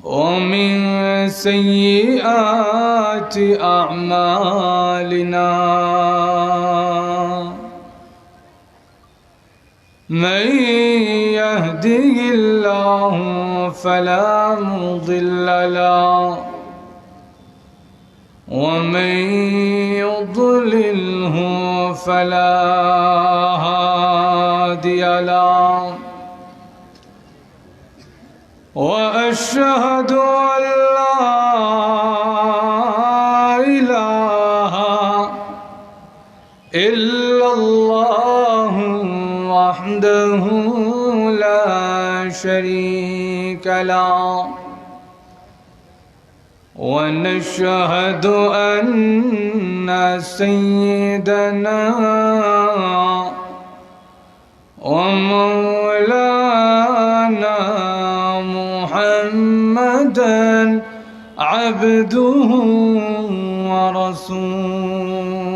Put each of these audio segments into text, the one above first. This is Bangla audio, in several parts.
ومن سيئات أعمالنا من يهده الله فلا مضل له ومن يضلله فلا هادي له وأشهد أن لا إله إلا الله وحده لا شريك له ونشهد أن سيدنا ومولانا محمدًا عبده ورسوله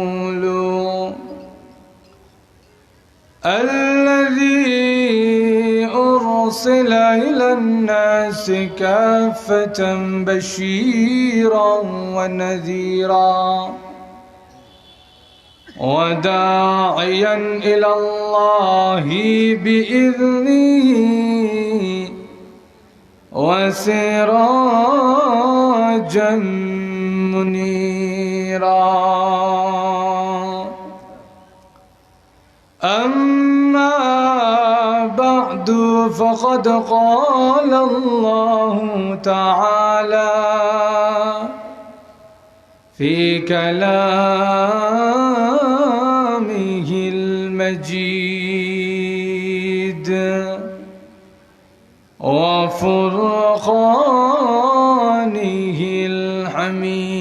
الذي أرسل إلى الناس كافة بشيرا ونذيرا وداعيا إلى الله بإذنه وسراجا منيرا أما بعد فقد قال الله تعالى في كلامه المجيد وفرقانه الحميد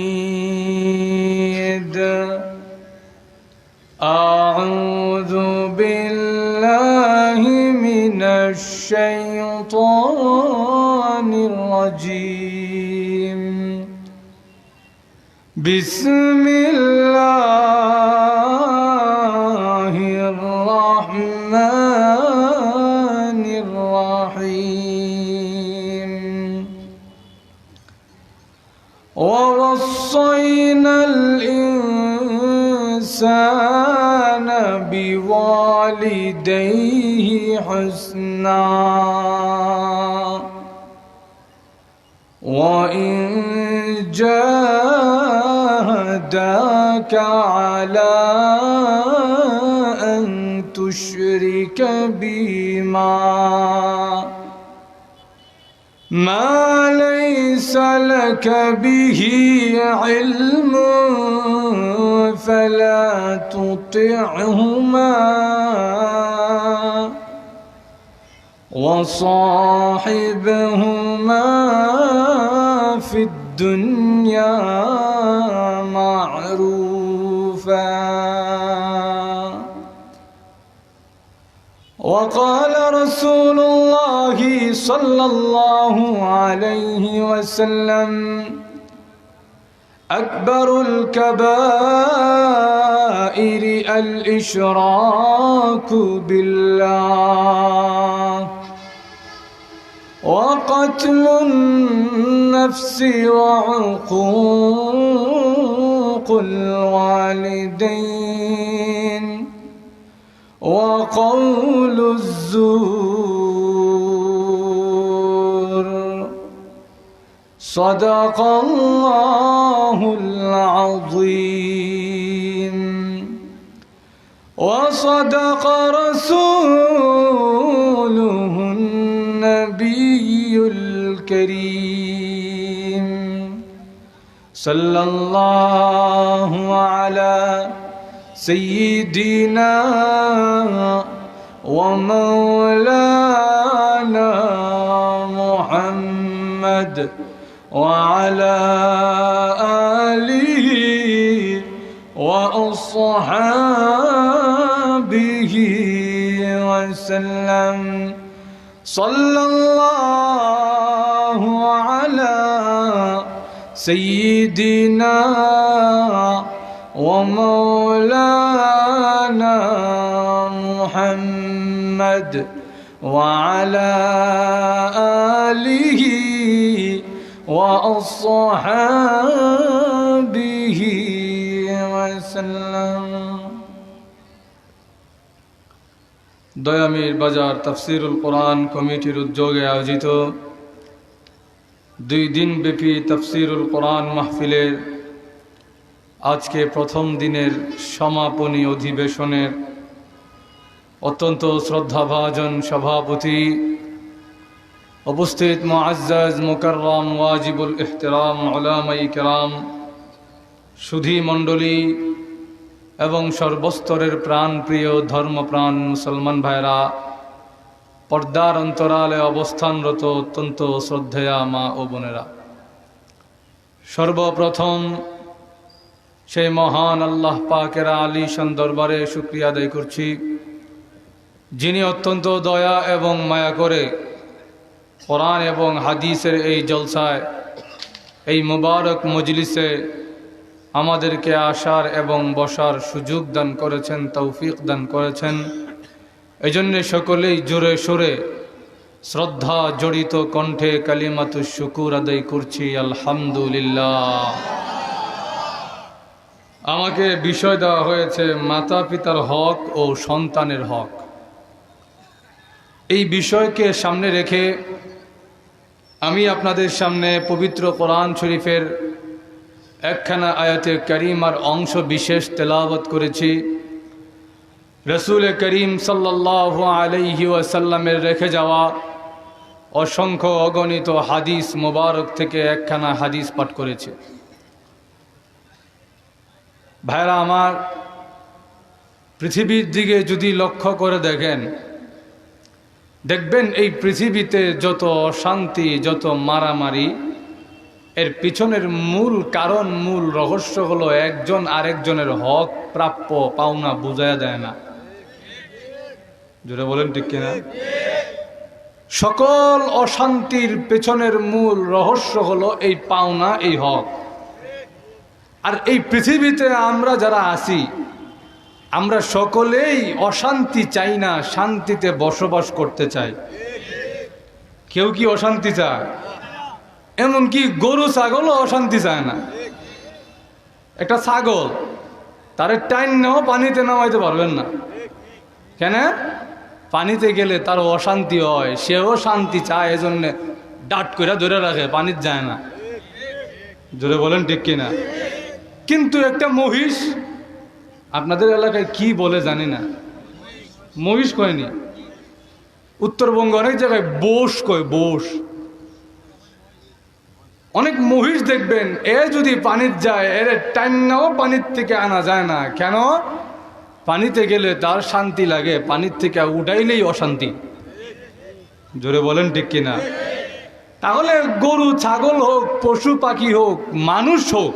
أعوذ بالله من الشيطان الرجيم بسم الله الرحمن الرحيم ووصينا الإنسان بوالديه حسنا وإن جاهداك على أن تشرك ما ليس لك به علم فلا تطعهما وصاحبهما في الدنيا معروفا وقال رسول الله صلى الله عليه وسلم أكبر الكبائر الإشراك بالله وقتل النفس وعقوق الوالدين وقول الزور صدق الله العظيم وصدق رسوله النبي الكريم صلى الله على سيدنا ومولانا محمد وعلى آله وأصحابه وسلم صلى الله على سيدنا ومولانا محمد وعلى آله وأصحابه وسلم। দয়ামির বাজার তাফসিরুল কোরআন কমিটির উদ্যোগে আয়োজিত 2 দিনব্যাপী তাফসিরুল কোরআন মাহফিলের আজকে প্রথম দিনের সমাপনী অধিবেশনের অত্যন্ত শ্রদ্ধাভাজন সভাপতি, উপস্থিত মুআজ্জাজ মুকাররম ওয়াজিবুল ইহতিরাম উলামায়ে কেরাম, সুধী মণ্ডলী এবং সর্বস্তরের প্রাণপ্রিয় ধর্মপ্রাণ মুসলমান ভাইরা, পর্দার অন্তরালে অবস্থানরত অত্যন্ত শ্রদ্ধেয়া মা ও বোনেরা, সর্বপ্রথম সেই মহান আল্লাহ পাকের আলিশান দরবারে শুকরিয়া আদায় করছি, যিনি অত্যন্ত দয়া এবং মায়া করে কোরআন এবং হাদিসের এই জলসায়, এই মুবারক মজলিসে আমাদেরকে আসার এবং বসার সুযোগ দান করেছেন, তৌফিক দান করেছেন। এই জন্য সকলেই জোরে সোরে শ্রদ্ধা জড়িত কণ্ঠে কালিমাতুশ শুকুর আদায় করছি, আলহামদুলিল্লাহ। আমাকে বিষয় দেওয়া হয়েছে মাতা পিতার হক ও সন্তানের হক। এই বিষয়কে সামনে রেখে আমি আপনাদের সামনে পবিত্র কোরআন শরীফের একখানা আয়াতে কারিমার অংশ বিশেষ তেলাওয়াত করেছি। রসুল করিম সাল্লাল্লাহু আলাইহি ওয়াসাল্লামের রেখে যাওয়া অসংখ্য অগণিত হাদিস মোবারক থেকে একখানা হাদিস পাঠ করেছি। ভাইরা আমার, পৃথিবীর দিকে যদি লক্ষ্য করে দেখবেন এই পৃথিবীতে যত অশান্তি, যত মারামারি, এর পিছনের মূল কারণ, মূল রহস্য হলো একজন আরেকজনের হক প্রাপ্য পাওনা বুঝায়া দেয় না। জোরে বলেন ঠিক কিনা? সকল অশান্তির পেছনের মূল রহস্য হলো এই পাওনা, এই হক। আর এই পৃথিবীতে আমরা যারা আছি, আমরা সকলেই অশান্তি চাই না, শান্তিতে বসবাস করতে চাই। কেউ কি অশান্তি চায়? এমনকি গরু ছাগলও অশান্তি চায় না। একটা ছাগল, তার টাইম নেও পানিতে নামাইতে পারবেন না। কেন? পানিতে গেলে তার অশান্তি হয়, সেও শান্তি চায়, এজন্য ডাট করে ধরে রাখে, পানিতে যায় না। জোরে বলেন ঠিক কিনা? কিন্তু একটা মহিষ, আপনাদের এলাকায় কি বলে জানি না, মহিষ কয়নি, উত্তরবঙ্গে অনেক জায়গায় বোস কয়, বোস। অনেক মহিষ দেখবেন এ যদি পানিতে যায়, এর টাইম নাও পানির থেকে আনা যায় না। কেন? পানিতে গেলে তার শান্তি লাগে, পানির থেকে উঠাইলেই অশান্তি। জোরে বলেন ঠিক কিনা? তাহলে গরু ছাগল হোক, পশু পাখি হোক, মানুষ হোক,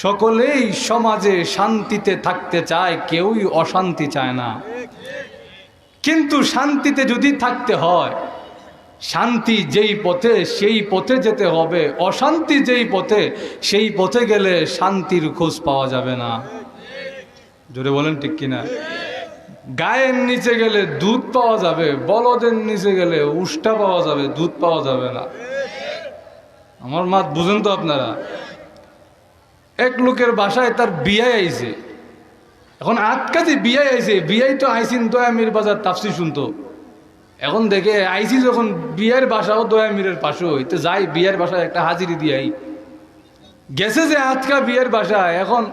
সকলেই সমাজে শান্তিতে থাকতে চায়, কেউই অশান্তি চায় না। কিন্তু শান্তিতে যদি থাকতে হয়, শান্তি যেই পথে সেই পথে যেতে হবে, অশান্তি যেই পথে সেই পথে গেলে শান্তির খোঁজ পাওয়া যাবে না। জোরে বলেন ঠিক কিনা? গায়ের নিচে গেলে দুধ পাওয়া যাবে, বলদের নিচে গেলে উষ্টা পাওয়া যাবে, দুধ পাওয়া যাবে না। আমার মাত বুঝেন তো আপনারা? এক লোকের বাসায় তার বিয়াই আইছে, এখন আটকাছে বিয়াই আইছে, বিয়াই তো আইসিন দয়ামির বাজার তাফসির শুনতো। এখন দেখে আইসি যখন বিয়ের বাসাও দয়ামিরের পাশে হইতে যাই, বিয়ের বাসায় একটা হাজিরি দিয়াই গেছে যে আজকা বিয়ের বাসায়। এখন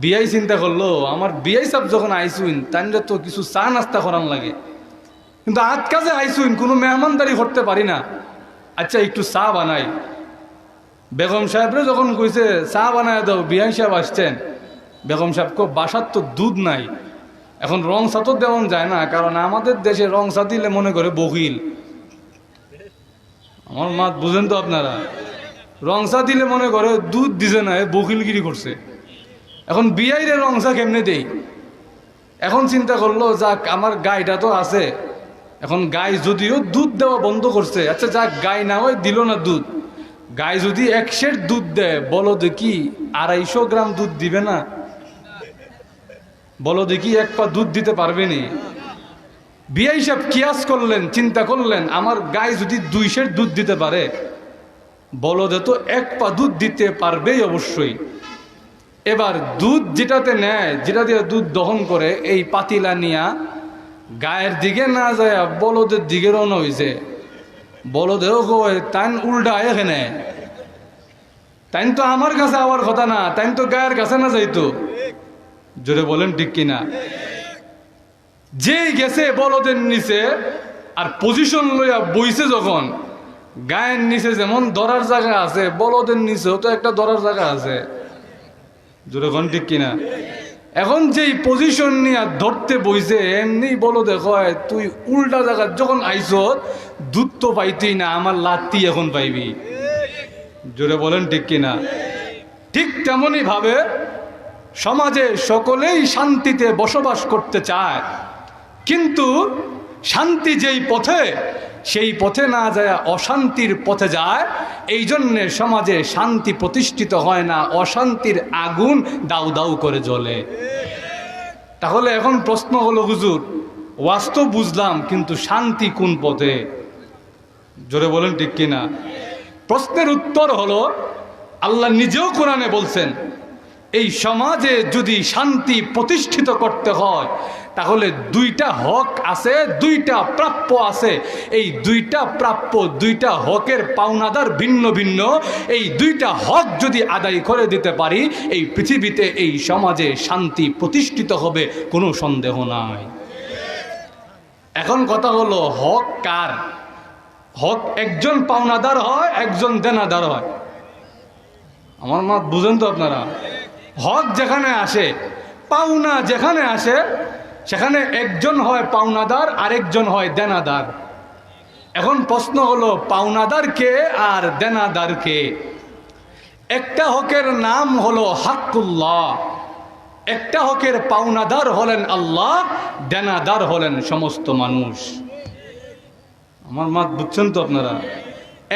বিয়াই চিন্তা করলো, আমার বিয়াই সাহেব যখন আইসুইন তাইলে তো কিছু চা নাস্তা করান লাগে, কিন্তু আজকা যে আইসুইন কোনো মেহমানদারি করতে পারি না, আচ্ছা একটু চা বানাই। বেগম সাহেবরে যখন কইছে চা বানায় দাও, বিয়াই সাহেব আসছেন, বেগম সাহেব কো বাসার তো দুধ নাই। এখন রং চা তো দেওয়া যায় না, কারণ আমাদের দেশে রং চা দিলে মনে করে বকিল। আমার মাত বুঝেন তো আপনারা? রং চা দিলে মনে করে দুধ দিছে না, বকিলগিরি করছে। এখন বিয়াইরে রং চা কেমনে দেই? এখন চিন্তা করলো, যাক আমার গাইটা তো আছে, এখন গাই যদিও দুধ দেওয়া বন্ধ করছে, আচ্ছা যাক গাই না হয় দিল না দুধ, গাই যদি 1 সের দুধ দেয়, বলো দেখি 250 গ্রাম দুধ দিবে না? বলো দেখি 1 পা দুধ দিতে পারবে নি? বিআই সাহেব কিয়াস করলেন, চিন্তা করলেন, আমার গায়ে যদি 2 সের দুধ দিতে পারে, বলদে তো 1 পা দুধ দিতে পারবেই অবশ্যই। এবার দুধ যেটাতে নেয়, যেটা দিয়ে দুধ দহন করে, এই পাতিলা নিয়া গায়ের দিকে না যায় বলদের দিকে রওনা হয়েছে। বলদেও কয় তাই উল্টা এখানে, তাই তো আমার কাছে আওয়ার কথা না, তাই তো গায়ের কাছে না যাইতো। জোরে বলেন ঠিক কিনা? যেই গেছে বলদের নিচে আর পজিশন লইয়া বইছে, যখন গায়ের নিচে যেমন ধরার জায়গা আছে, বলদের নিচেও তো একটা ধরার জায়গা আছে। জোরে বলেন ঠিক কিনা? এখন যেই পজিশন নিয়ে ধরতে বইছে, এমনি বলদে কয় তুই উল্টা জায়গা যখন আইস, দুধ তো পাইতেই না, আমার লাত্তি এখন পাইবি। জোরে বলেন ঠিক কিনা? ঠিক তেমনই ভাবে সমাজে সকলেই শান্তিতে বসবাস করতে চায়, কিন্তু শান্তি যেই পথে, সেই পথে না যায় অশান্তির পথে যায়। এই জন্যে সমাজে শান্তি প্রতিষ্ঠিত হয় না, অশান্তির আগুন দাউ দাউ করে জ্বলে। তাহলে এখন প্রশ্ন হলো, হুজুর বাস্তব বুঝলাম, কিন্তু শান্তি কোন পথে? জোরে বলেন ঠিক কিনা? প্রশ্নের উত্তর হলো, আল্লাহ নিজেও কোরআনে বলছেন, এই সমাজে যদি শান্তি প্রতিষ্ঠিত করতে হয়, তাহলে 2টা হক আছে, 2টা প্রাপ্য আছে। এই 2টা প্রাপ্য, 2টা হকের পাওনাদার ভিন্ন ভিন্ন। এই 2টা হক যদি আদায় করে দিতে পারি, এই পৃথিবীতে, এই সমাজে শান্তি প্রতিষ্ঠিত হবে, কোনো সন্দেহ নাই। এখন কথা হলো, হক কার? হক একজন পাওনাদার হয়, একজন দেনাদার হয়। আমার মত বুঝেন তো আপনারা? হক যেখানে আসে, পাওনা যেখানে আসে, সেখানে একজন হয় পাওনাদার, আরেকজন হয় দেনাদার। এখন প্রশ্ন হলো, পাওনাদার কে আর দেনাদার কে? একটা হকের নাম হলো হাক্কুল্লাহ, একটা হকের পাওনাদার হলেন আল্লাহ, দেনাদার হলেন সমস্ত মানুষ। আমার মত বুঝছেন তো আপনারা?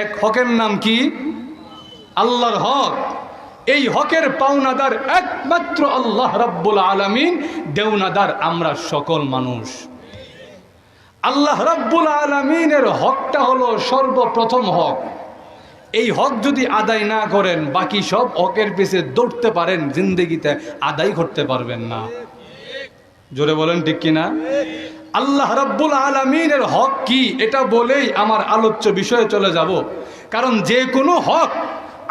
এক হকের নাম কি? আল্লাহর হক। এই হকের পাওনাদার একমাত্র আল্লাহ রাব্বুল আলামিন, দেওনাদার আমরা সকল মানুষ। আল্লাহ রাব্বুল আলামিনের হকটা হলো সর্বপ্রথম হক। এই হক যদি আদায় না করেন, বাকি সব হকের পিছে দৌড়তে পারেন, জিন্দেগিতে আদায় করতে পারবেন না। জোরে বলেন ঠিক কিনা? আল্লাহ রাব্বুল আলামিনের হক কি, এটা বলেই আমার আলোচ্য বিষয়ে চলে যাব। কারণ যে কোনো হক,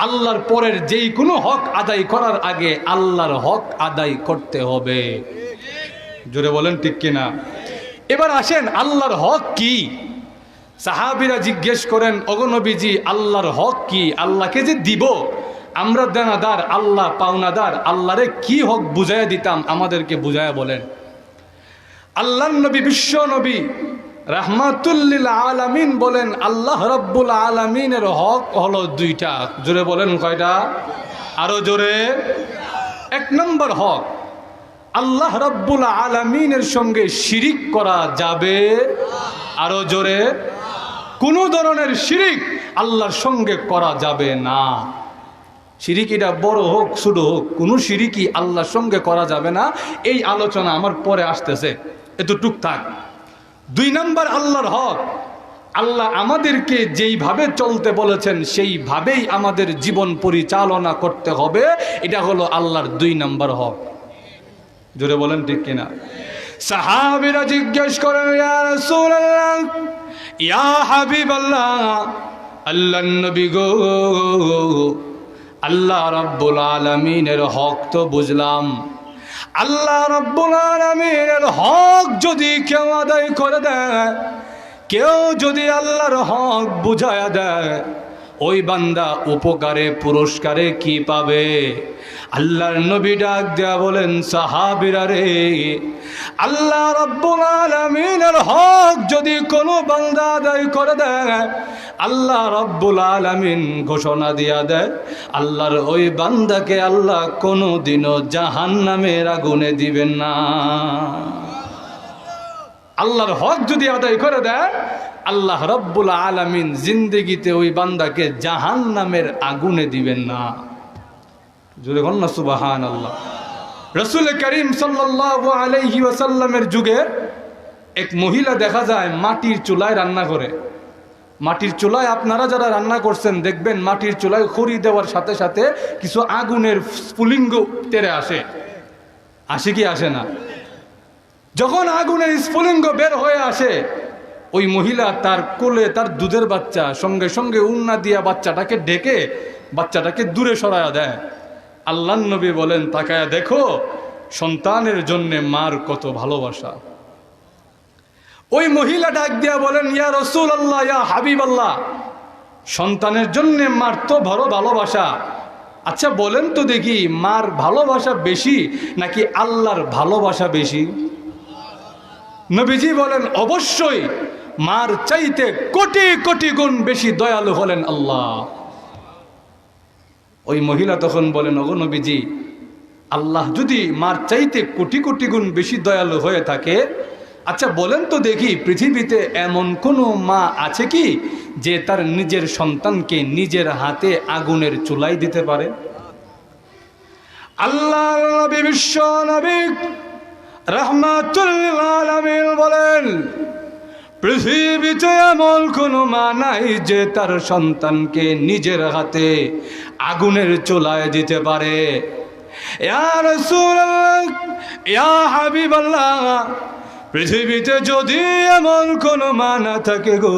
আল্লাহর পরের যেই কোনো হক আদায় করার আগে আল্লাহর হক আদায় করতে হবে। জোরে বলেন ঠিক কিনা? এবার আসেন, আল্লাহর হক কি? সাহাবীরা জিজ্ঞেস করেন, ওগো নবীজি, আল্লাহর হক কি? আল্লাহকে যে দিব, আমরা দেনাদার, আল্লাহ পাওনাদার, আল্লাহরে কি হক বুঝাইয়া দিতাম, আমাদেরকে বুঝাইয়া বলেন। আল্লাহর নবী, বিশ্ব নবী রাহমাতুল লিল আলামিন বলেন, আল্লাহ রাব্বুল আলামিনের হক হলো 2টা। জোরে বলেন কয়টা? আরো জোরে। 1 নম্বর হক, আল্লাহ রাব্বুল আলামিনের সঙ্গে শিরিক করা যাবে। আরো জোরে। কোন ধরনের শিরিক আল্লাহর সঙ্গে করা যাবে না। শিরিক এটা বড় হোক ছোট হোক, কোনো শিরিকই আল্লাহর সঙ্গে করা যাবে না। এই আলোচনা আমার পরে আসতেছে, এতটুক থাক। 2 নম্বর আল্লাহর হক, আল্লাহ আমাদেরকে যেইভাবে চলতে বলেছেন সেইভাবেই আমাদের জীবন পরিচালনা করতে হবে। এটা হলো আল্লাহর 2 নম্বর হক। জোরে বলেন ঠিক কিনা? সাহাবীরা জিজ্ঞেস করেন, ইয়া রাসূলুল্লাহ, ইয়া হাবিবাল্লাহ, আল্লাহর নবী গো, আল্লাহ রাব্বুল আলামিনের হক তো বুঝলাম, আল্লাহ রাব্বুল আলামিনের হক যদি কেউ আদায় করে দেয়, কেউ যদি আল্লাহর হক বুঝায়া দেয়, ওই বান্দা উপকারে পুরস্কারে কি পাবে? আল্লাহর নবী ডাক দেয়া বলেন, সাহাবীরা রে, আল্লাহ রাব্বুল আলামিনের হক যদি কোনো বান্দা আদায় করে দেয়, আল্লাহ রাব্বুল আলামিন ঘোষণা দিয়া দেয়, আল্লাহর ওই বান্দাকে আল্লাহ কোনোদিনও জাহান্নামের আগুনে দিবেন না। আল্লাহর হক যদি আদায় করে দেয়, আল্লাহ রাব্বুল আলামিন জিন্দেগিতে ওই বান্দাকে জাহান্নামের আগুনে দিবেন না। জোরে বলেন না সুবহানাল্লাহ। রাসূল করিম সাল্লাল্লাহু আলাইহি ওয়াসাল্লামের যুগে এক মহিলা দেখা যায় মাটির চুলায় রান্না করে। মাটির চুলায় আপনারা যারা রান্না করছেন দেখবেন মাটির চুলায় খড়ি দেওয়ার সাথে সাথে কিছু আগুনের স্ফুলিঙ্গ তেরে আসে, আসে কি আসে না? যখন আগুনের স্ফুলিঙ্গ বের হয়ে আসে, ওই মহিলা তার কোলে তার দুধের বাচ্চা সঙ্গে সঙ্গে উন্না দিয়া বাচ্চাটাকে ডেকে বাচ্চাটাকে দূরে সরায়া দেয়। আল্লাহর নবী বলেন, তাকায়া দেখো সন্তানের জন্যে মার কত ভালোবাসা। ওই মহিলা ডাক দিয়া বলেন, ইয়া রাসূলুল্লাহ, ইয়া হাবিবাল্লাহ, সন্তানের জন্যে মার তো বড় ভালোবাসা। আচ্ছা বলেন তো দেখি, মার ভালোবাসা বেশি নাকি আল্লাহর ভালোবাসা বেশি? নবীজি বলেন, অবশ্যই মার চাইতে কোটি কোটি গুণ বেশি দয়ালু হলেন আল্লাহ। ওই মহিলা তখন বলেন, ওগো নবীজি, আল্লাহ যদি মার চাইতে কোটি কোটি গুণ বেশি দয়ালু হয়ে থাকে, আচ্ছা বলেন তো দেখি পৃথিবীতে এমন কোনো মা আছে কি যে তার নিজের সন্তানকে নিজের হাতে আগুনের চুলায় দিতে পারে? আল্লাহর নবী বিশ্ব নবী রাহমাতুল লিল আলামিন বলেন, পৃথিবীতে এমন কোনো মা নাই যে তার সন্তানকে নিজের হাতে আগুনের চুলায় দিতে পারে। ইয়া রাসূলুল্লাহ, ইয়া হাবিবাল্লাহ, পৃথিবীতে যদি এমন কোনো মা না থাকে গো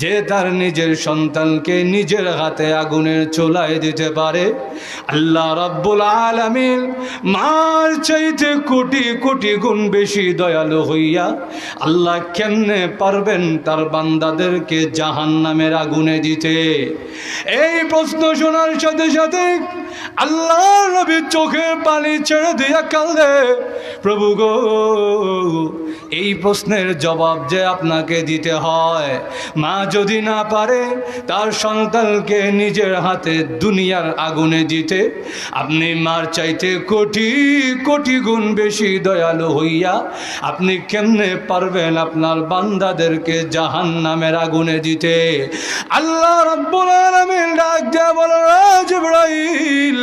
যে তার নিজের সন্তানকে নিজের হাতে আগুনের চুলায় দিতে পারে, আল্লাহ রাব্বুল আলামিন মার চাইতে কোটি কোটি গুণ বেশি দয়ালু হইয়া আল্লাহ কেমনে পারবেন তার বান্দাদেরকে জাহান্নামের আগুনে দিতে? এই প্রশ্ন শোনার সাথে সাথে আল্লাহ নবী চোখের পানি ছেড়ে দিয়া কাঁদে, প্রভু গো, এই প্রশ্নের জবাব যে আপনাকে দিতে হয়, মা যদি না পারে তার সন্তানকে নিজের হাতে দুনিয়ার আগুনে দিতে, আপনি মার চাইতে কোটি কোটি গুণ বেশি দয়ালু হইয়া আপনি কেমনে পারবেন আপনার বান্দাদেরকে জাহান্নামের আগুনে দিতে? আল্লাহ রাব্বুল আলামিন ডাক দিয়া বলেন, জিবরাইল,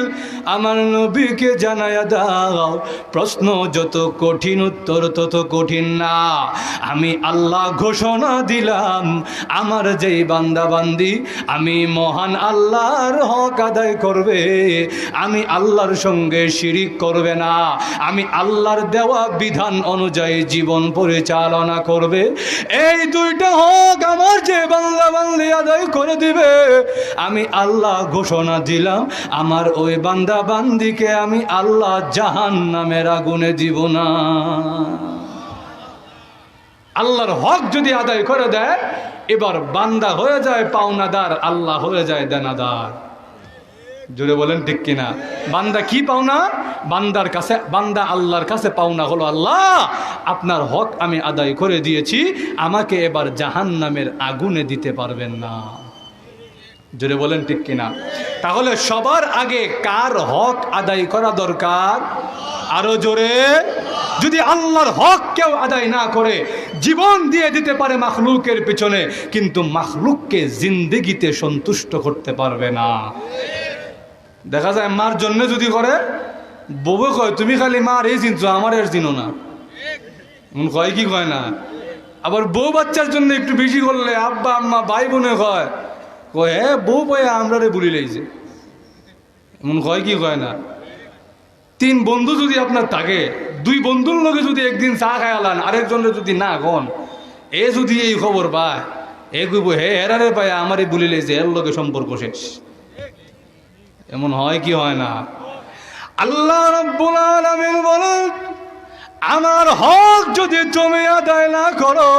আমার নবীকে জানায়া দাও, প্রশ্ন যত কঠিন উত্তর তত কঠিন না। আমি আল্লাহ ঘোষণা দিলাম, আমার যেই বান্দা বান্দি আমি মহান আল্লাহর হক আদায় করবে, আমি আল্লাহর সঙ্গে শিরিক করবে না, আমি আল্লাহর দেওয়া বিধান অনুযায়ী জীবন পরিচালনা করবে, এই দুইটা হক আমার যে বান্দা বান্দি আদায় করে দিবে, আমি আল্লাহ ঘোষণা দিলাম আমার ওই বান্দা বান্দিকে আমি আল্লাহ জাহান্নামের আগুনে দিব না। আল্লাহর হক যদি আদায় করে দেয়, এবার বান্দা হয়ে যায় পাওনাদার, আল্লাহ হয়ে যায় দেনাদার। জুড়ে বলেন ঠিক কিনা? বান্দা কি পাওনা? বান্দার কাছে, বান্দা আল্লাহর কাছে পাওনা হলো, আল্লাহ আপনার হক আমি আদায় করে দিয়েছি, আমাকে এবার জাহান্নামের আগুনে দিতে পারবেন না। জোরে বলেন ঠিক কিনা? তাহলে সবার আগে কার হক আদায় করা দরকার? আরো জোরে। যদি আল্লাহর হক কেউ আদায় না করে, জীবন দিয়ে দিতে পারে মাখলুকের পিছনে, কিন্তু মাখলুককে জিন্দেগিতে সন্তুষ্ট করতে পারবে না। দেখা যায় মার জন্য যদি করে, বউ কয় তুমি খালি মার এই চিনছো, আমার এর চিনো না, এমন কয় কি কয় না? আবার বউ বাচ্চার জন্য একটু বেশি করলে আব্বা আম্মা ভাই বোনে কয়, কয় হ্যাঁ বউ বয়ে আমরা রে বলি লাইছে, এমন কয় কি কয় না? তিন বন্ধু যদি আপনার থাকে, দুই বন্ধুর লগে যদি একদিন চা খায় আলান, আরেকজনের যদি না কন, এ যদি এই খবর পায়, এ কইব হে এরারে পায় আমারই বলি লাইছে, এর লগে সম্পর্ক শেষ। এমন হয় কি হয় না? আল্লাহ রাব্বুল আলামিন বলেন, আমার হক যদি তুমি আদায় না করো,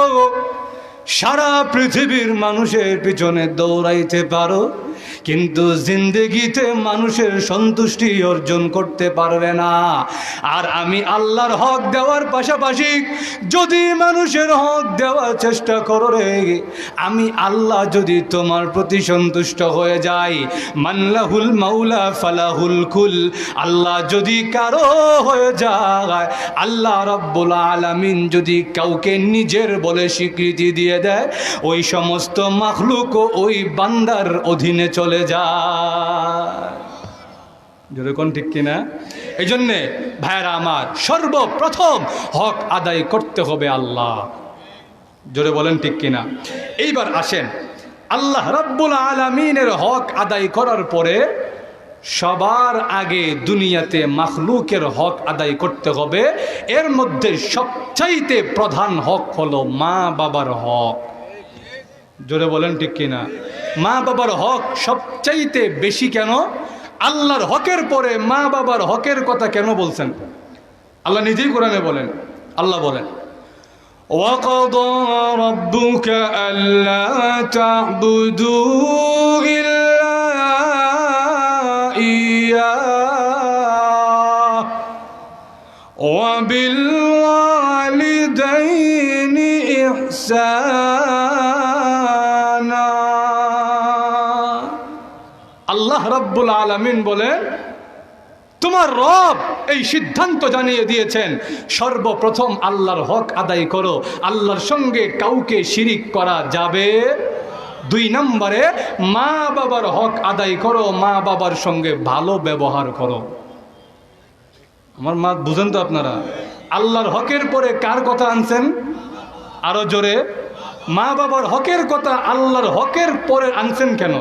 সারা পৃথিবীর মানুষের পিছনে দৌড়াইতে পারো, কিন্তু জিন্দেগিতে মানুষের সন্তুষ্টি অর্জন করতে পারবে না। আর আমি আল্লাহর হক দেওয়ার পাশাপাশি যদি মানুষের হক দেওয়ার চেষ্টা করো রে, আমি আল্লাহ যদি তোমার প্রতি সন্তুষ্ট হয়ে যাই, মানলাহুল মাওলা ফালাহুল কুল, আল্লাহ যদি কারো হয়ে যায়, আল্লাহ রাব্বুল আলামিন যদি কাউকে নিজের বলে স্বীকৃতি দিয়ে দেয়, ওই সমস্ত মাখলুক ওই বান্দার অধীনে চলে যায়। যেরকম ঠিক কিনা? এই জন্যে ভাইরা আমার, সর্বপ্রথম হক আদায় করতে হবে আল্লাহ। জোরে বলেন ঠিক কিনা? এইবার আসেন, আল্লাহ রাব্বুল আলামিনের হক আদায় করার পরে সবার আগে দুনিয়াতে মাখলুকের হক আদায় করতে হবে। এর মধ্যে সবচাইতে প্রধান হক হলো মা বাবার হক। জোরে বলেন ঠিক কিনা? মা বাবার হক সবচাইতে বেশি। কেন? আল্লাহর হকের পরে মা বাবার হকের কথা কেন বলছেন? আল্লাহ নিজেই কোরআনে বলেন, আল্লাহ বলেন, وَقَضَى رَبُّكَ أَلَّا تَعْبُدُوا إِلَّا إِيَّاهُ وَبِالْوَالِدَيْنِ إِحْسَانًا। আল্লাহ রাব্বুল আলামিন বলেন, তোমার রব এই সিদ্ধান্ত জানিয়ে দিয়েছেন, সর্বপ্রথম আল্লাহর হক আদায় করো, আল্লাহর সঙ্গে কাউকে শিরিক করা যাবে। 2 নম্বরে মা বাবার হক আদায় করো, মা বাবার সঙ্গে ভালো ব্যবহার করো। আমার মা বুঝেন তো আপনারা? আল্লাহর হকের পরে কার কথা আনছেন? আরো জোরে। মা বাবার হকের কথা আল্লাহর হকের পরে আনছেন কেন?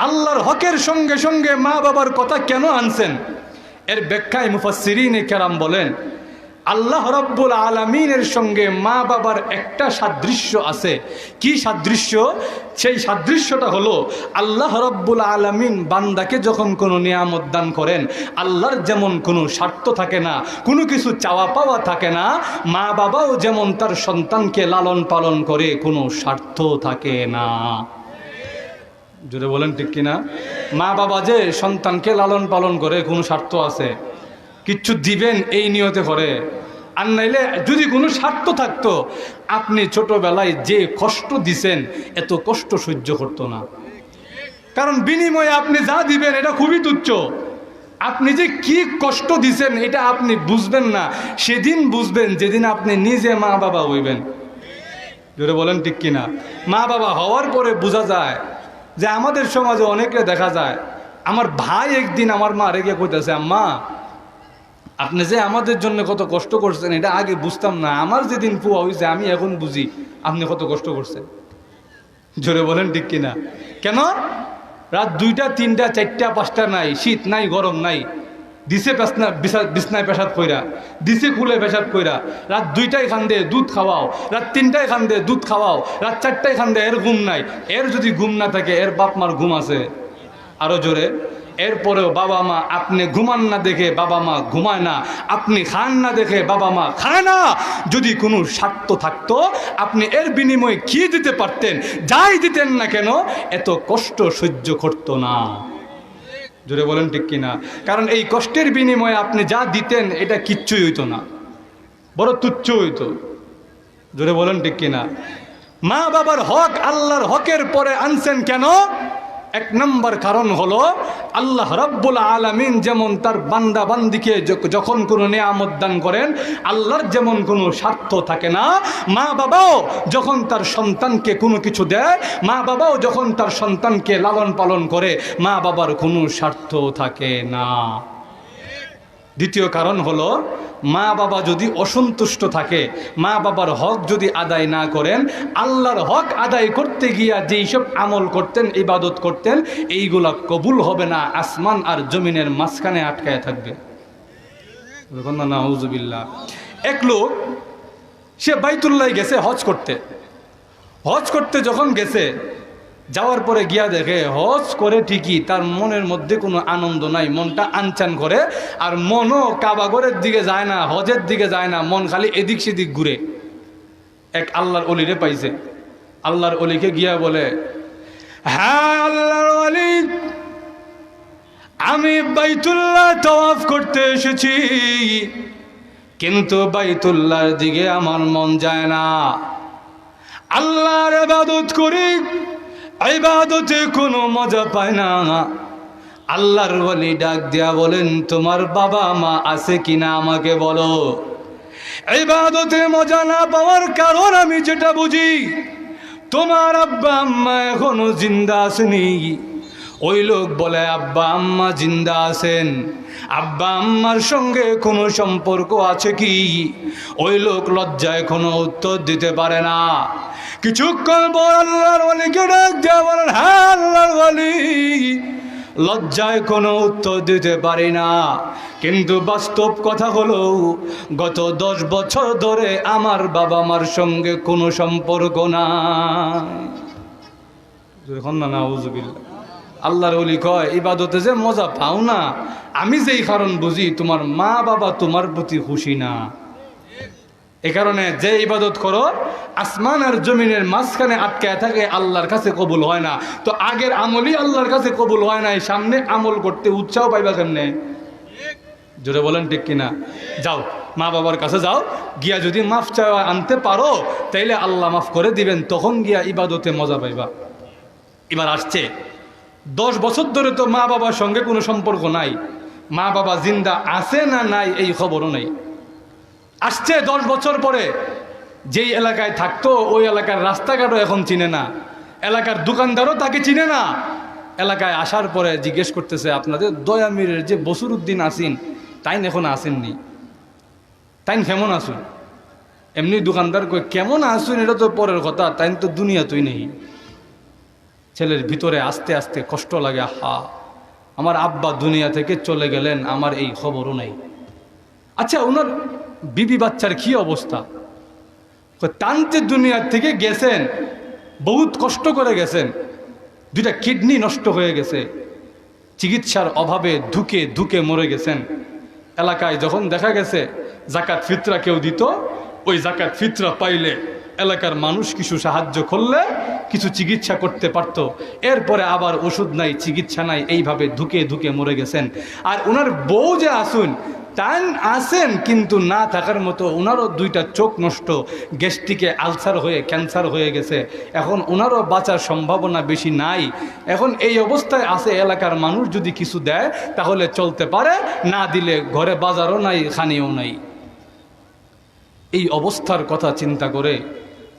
আল্লাহর হকের সঙ্গে সঙ্গে মা বাবার কথা কেন আনছেন? এর ব্যাখ্যায় মুফাসসিরিনে কেরাম বলেন, আল্লাহ রাব্বুল আলামিনের সঙ্গে মা বাবার একটা সাদৃশ্য আছে। কি সাদৃশ্য? সেই সাদৃশ্যটা হলো, আল্লাহ রাব্বুল আলামিন বান্দাকে যখন কোনো নিয়ামত দান করেন, আল্লাহর যেমন কোনো স্বার্থ থাকে না, কোনো কিছু চাওয়া পাওয়া থাকে না, মা বাবাও যেমন তার সন্তানকে লালন পালন করে, কোনো স্বার্থ থাকে না। জোরে বলেন ঠিক কিনা? মা বাবা যে সন্তানকে লালন পালন করে, কোনো স্বার্থ আছে, কিচ্ছু দিবেন এই নিয়তে করে। আর নাইলে যদি কোনো স্বার্থ থাকতো, আপনি ছোটবেলায় যে কষ্ট দিছেন এত কষ্ট সহ্য করতো না। কারণ বিনিময়ে আপনি যা দিবেন এটা খুবই তুচ্ছ। আপনি যে কি কষ্ট দিছেন এটা আপনি বুঝবেন না, সেদিন বুঝবেন যেদিন আপনি নিজে মা বাবা হইবেন। জোরে বলেন ঠিক কিনা? মা বাবা হওয়ার পরে বোঝা যায় যে আমাদের সমাজে অনেকে দেখা যায়, আমার ভাই একদিন আমার মা রেগে কইতেছে, আম্মা আপনি যে আমাদের জন্য কত কষ্ট করছেন এটা আগে বুঝতাম না, আমার যেদিন পুয়া হয়েছে আমি এখন বুঝি আপনি কত কষ্ট করছেন। জোরে বলেন ঠিক কিনা? কেন? রাত 2টা 3টা 4টা 5টা নাই, শীত নাই গরম নাই, দিছে বিছনায় পেশাব কইরা, দিছে কুলে পেশাব কইরা, রাত 2টায় খান দে দুধ খাওয়াও, রাত 3টায় খান দে দুধ খাওয়াও, রাত 4টায় খান দে, এর ঘুম নাই। এর যদি ঘুম না থাকে এর বাপ মার ঘুম আছে? আরো জোরে। এরপরেও বাবা মা, আপনি ঘুমান না দেখে বাবা মা ঘুমায় না, আপনি খান না দেখে বাবা মা খায় না। যদি কোনো স্বার্থ থাকতো আপনি এর বিনিময়ে কি দিতে পারতেন, যাই দিতেন না কেন এত কষ্ট সহ্য করতো না। জোরে বলেন ঠিক কিনা? কারণ এই কষ্টের বিনিময়ে আপনি যা দিতেন এটা কিচ্ছুই হইতো না, বড় তুচ্ছ হইতো। জোরে বলেন ঠিক কিনা? মা বাবার হক আল্লাহর হকের পরে আনছেন কেন? 1 নম্বর কারণ হলো, আল্লাহ রাব্বুল আলামিন যেমন তার বান্দা বান্দিকে যখন কোনো নিয়ামত দান করেন, আল্লাহর যেমন কোনো স্বার্থ থাকে না, মা বাবাও যখন তার সন্তানকে কোনো কিছু দেয়, মা বাবাও যখন তার সন্তানকে লালন পালন করে, মা বাবার কোনো স্বার্থ থাকে না। দ্বিতীয় কারণ হলো, মা বাবা যদি অসন্তুষ্ট থাকে, মা বাবার হক যদি আদায় না করেন, আল্লাহর হক আদায় করতে গিয়া যেই সব আমল করতেন, ইবাদত করতেন, এইগুলা কবুল হবে না, আসমান আর জমিনের মাঝখানে আটকায় থাকবে। নাউজুবিল্লাহ। এক লোক সে বাইতুল্লাহ গেছে হজ করতে যখন গেছে, যাওয়ার পরে গিয়া দেখে হজ করে ঠিকই, তার মনের মধ্যে কোনো আনন্দ নাই, মনটা আনচান করে, আর মনও কাবাগরের দিকে যায় না, হজের দিকে যায় না, মন খালি এদিক সেদিক ঘুরে। এক আল্লাহর ওলিরে পাইছে, আল্লাহর ওলিকে গিয়া বলে, হ্যাঁ আল্লাহর ওলি, আমি বাইতুল্লাহ তাওয়াফ করতে এসেছি, কিন্তু বাইতুল্লাহর দিকে আমার মন যায় না। আল্লাহর ইবাদত করি, ইবাদতে কোনো মজা পায় না। আল্লাহর ওলি ডাক দিয়া বলেন, তোমার বাবা মা আছে কিনা আমাকে বলো। ইবাদতে মজা না পাওয়ার কারণ আমি যেটা বুঝি, তোমার আব্বা আম্মা এখনো জিন্দা আসেনি, ওই লোক বলে আব্বা আম্মা জিন্দা আছেন, আব্বা আম্মার সঙ্গে কোনো সম্পর্ক আছে কি? ওই লোক লজ্জায় কোনো উত্তর দিতে পারে না। কিছুক্ষণ পর আল্লাহর ওয়ালিকে ডাক দেয়া বলেন, হ্যাঁ আল্লাহর ওয়ালি, লজ্জায় কোনো উত্তর দিতে পারি না, কিন্তু বাস্তব কথা হলো গত 10 বছর ধরে আমার বাবা মার সঙ্গে কোনো সম্পর্ক নাই। যখন না নাউজুবিল্লাহ। আল্লাহর ওলি কয় ইবাদতে যে মজা পাও না, আমি যেই কারণ বুঝি তোমার মা বাবা তোমার প্রতি খুশি না। এ কারণে যে ইবাদত করো আসমান আর জমিনের মাঝখানে আটকায় থাকে, আল্লাহর কাছে কবুল হয় না। তো আগের আমলই আল্লাহর কাছে কবুল হয় নাই, সামনে আমল করতে উৎসাহ পাইবা কেমনে? জোরে বলেন ঠিক কিনা? যাও মা বাবার কাছে যাও, গিয়া যদি মাফ চাওয়া আনতে পারো তাইলে আল্লাহ মাফ করে দিবেন, তখন গিয়া ইবাদতে মজা পাইবা। এবার আসছে 10 বছর ধরে তো মা বাবার সঙ্গে কোনো সম্পর্ক নাই, মা বাবা জিন্দা আছে না নাই এই খবরও নেই। আসছে 10 বছর পরে, যেই এলাকায় থাকতো ওই এলাকার রাস্তাঘাটও এখন চিনে না, এলাকার দোকানদারও তাকে চিনে না। এলাকায় আসার পরে জিজ্ঞেস করতেছে, আপনাদের দয়ামিরের যে বসিরউদ্দিন আসিন তাই এখন আসেননি, তাই কেমন আসুন? এমনি দোকানদার কই কেমন আসুন এটা তো পরের কথা, তাই তো দুনিয়া তুই নেই। ছেলের ভিতরে আস্তে আস্তে কষ্ট লাগে, হা আমার আব্বা দুনিয়া থেকে চলে গেলেন, আমার এই খবরও নাই। আচ্ছা ওনার বিবি বাচ্চার কি অবস্থা? টানতে দুনিয়ার থেকে গেছেন, বহুত কষ্ট করে গেছেন, 2টা কিডনি নষ্ট হয়ে গেছে, চিকিৎসার অভাবে ধুকে ধুকে মরে গেছেন। এলাকায় যখন দেখা গেছে জাকাত ফিতরা কেউ দিত, ওই জাকাত ফিতরা পাইলে এলাকার মানুষ কিছু সাহায্য করলে কিছু চিকিৎসা করতে পারত। এরপরে আবার ওষুধ নাই, চিকিৎসা নাই, এইভাবে ধুকে ধুকে মরে গেছেন। আর ওনার বউ যে আসুন টান আসেন, কিন্তু না থাকার মতো, ওনারও 2টা চোখ নষ্ট, গ্যাস্ট্রিকে আলসার হয়ে ক্যান্সার হয়ে গেছে, এখন ওনারও বাঁচার সম্ভাবনা বেশি নাই। এখন এই অবস্থায় আছে, এলাকার মানুষ যদি কিছু দেয় তাহলে চলতে পারে, না দিলে ঘরে বাজারও নাই, খানিও নাই। এই অবস্থার কথা চিন্তা করে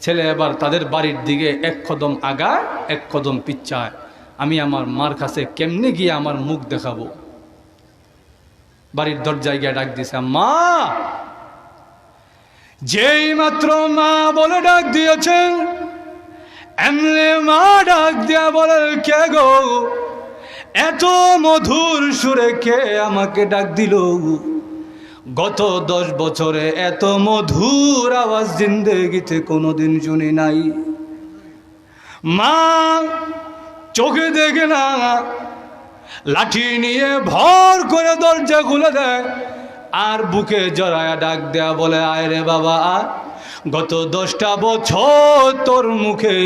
ছেলে এবার তাদের বাড়ির দিকে 1 কদম আগায় 1 কদম পিচ্ছায়। আমি আমার মার কাছে কেমনে গিয়ে আমার মুখ দেখাবো? বাড়ির দরজায় গিয়ে ডাক দিছে, মা। যেই মাত্র মা বলে ডাক দিয়েছেন, এমনি মা ডাক দিয়া বলে, কে গো, এত মধুর সুরে কে আমাকে ডাক দিল? গত 10 বছরে এত মধুর আওয়াজ জিন্দেগিতে কোনোদিন শুনি নাই। মা চোখে দেখে না, লাঠি নিয়ে ভর করে দরজা খুলে দেয়, আর বুকে জড়ায়া ডাক দেয়া বলে, আয় রে বাবা, গত 10টা বছর তোর মুখে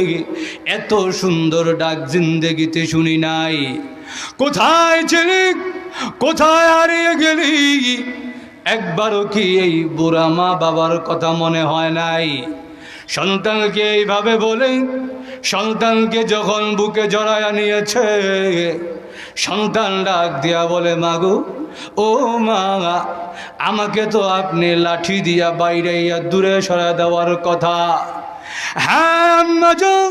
এত সুন্দর ডাক জিন্দেগিতে শুনি নাই। কোথায় ছিলি, কোথায় হারিয়ে গেলি? একবারও কি এই বুড়া মা বাবার কথা মনে হয় নাই? সন্তানকে এইভাবে বলে, সন্তানকে যখন বুকে জড়ায়া নিয়েছে, সন্তান ডাক দিয়া বলে, মাগো, ও মা, আমাকে তো আপনি লাঠি দিয়া বাইরে দূরে সরা দেওয়ার কথা। হ্যাঁ আম্মা যান,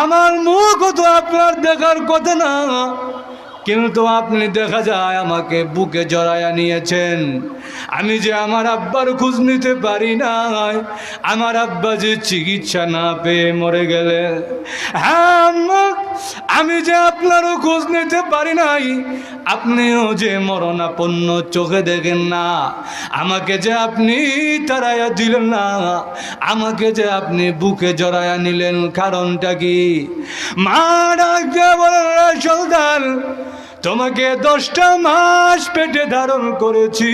আমার মুখও তো আপনার দেখার কথা না, কিন্তু আপনি দেখা যায় আমাকে বুকে জড়ায়া নিয়েছেন। আমি যে আমার আব্বার খোঁজ নিতে পারি নাই, আমার আব্বা যে চিকিৎসা না পেয়ে মরে গেলে, হ্যাঁ আম্মা, আমি যে আপনারও খোঁজ নিতে পারি নাই, আপনিও যে মরণাপন্ন চোখে দেখেন না, আমাকে যে আপনি তাড়াইয়া দিলেন না, আমাকে যে আপনি বুকে জড়ায়া নিলেন, কারণটা কি? মা ডাক দিয়ে বলেন, সন্তান, তোমাকে 10টা মাস পেটে ধারণ করেছি,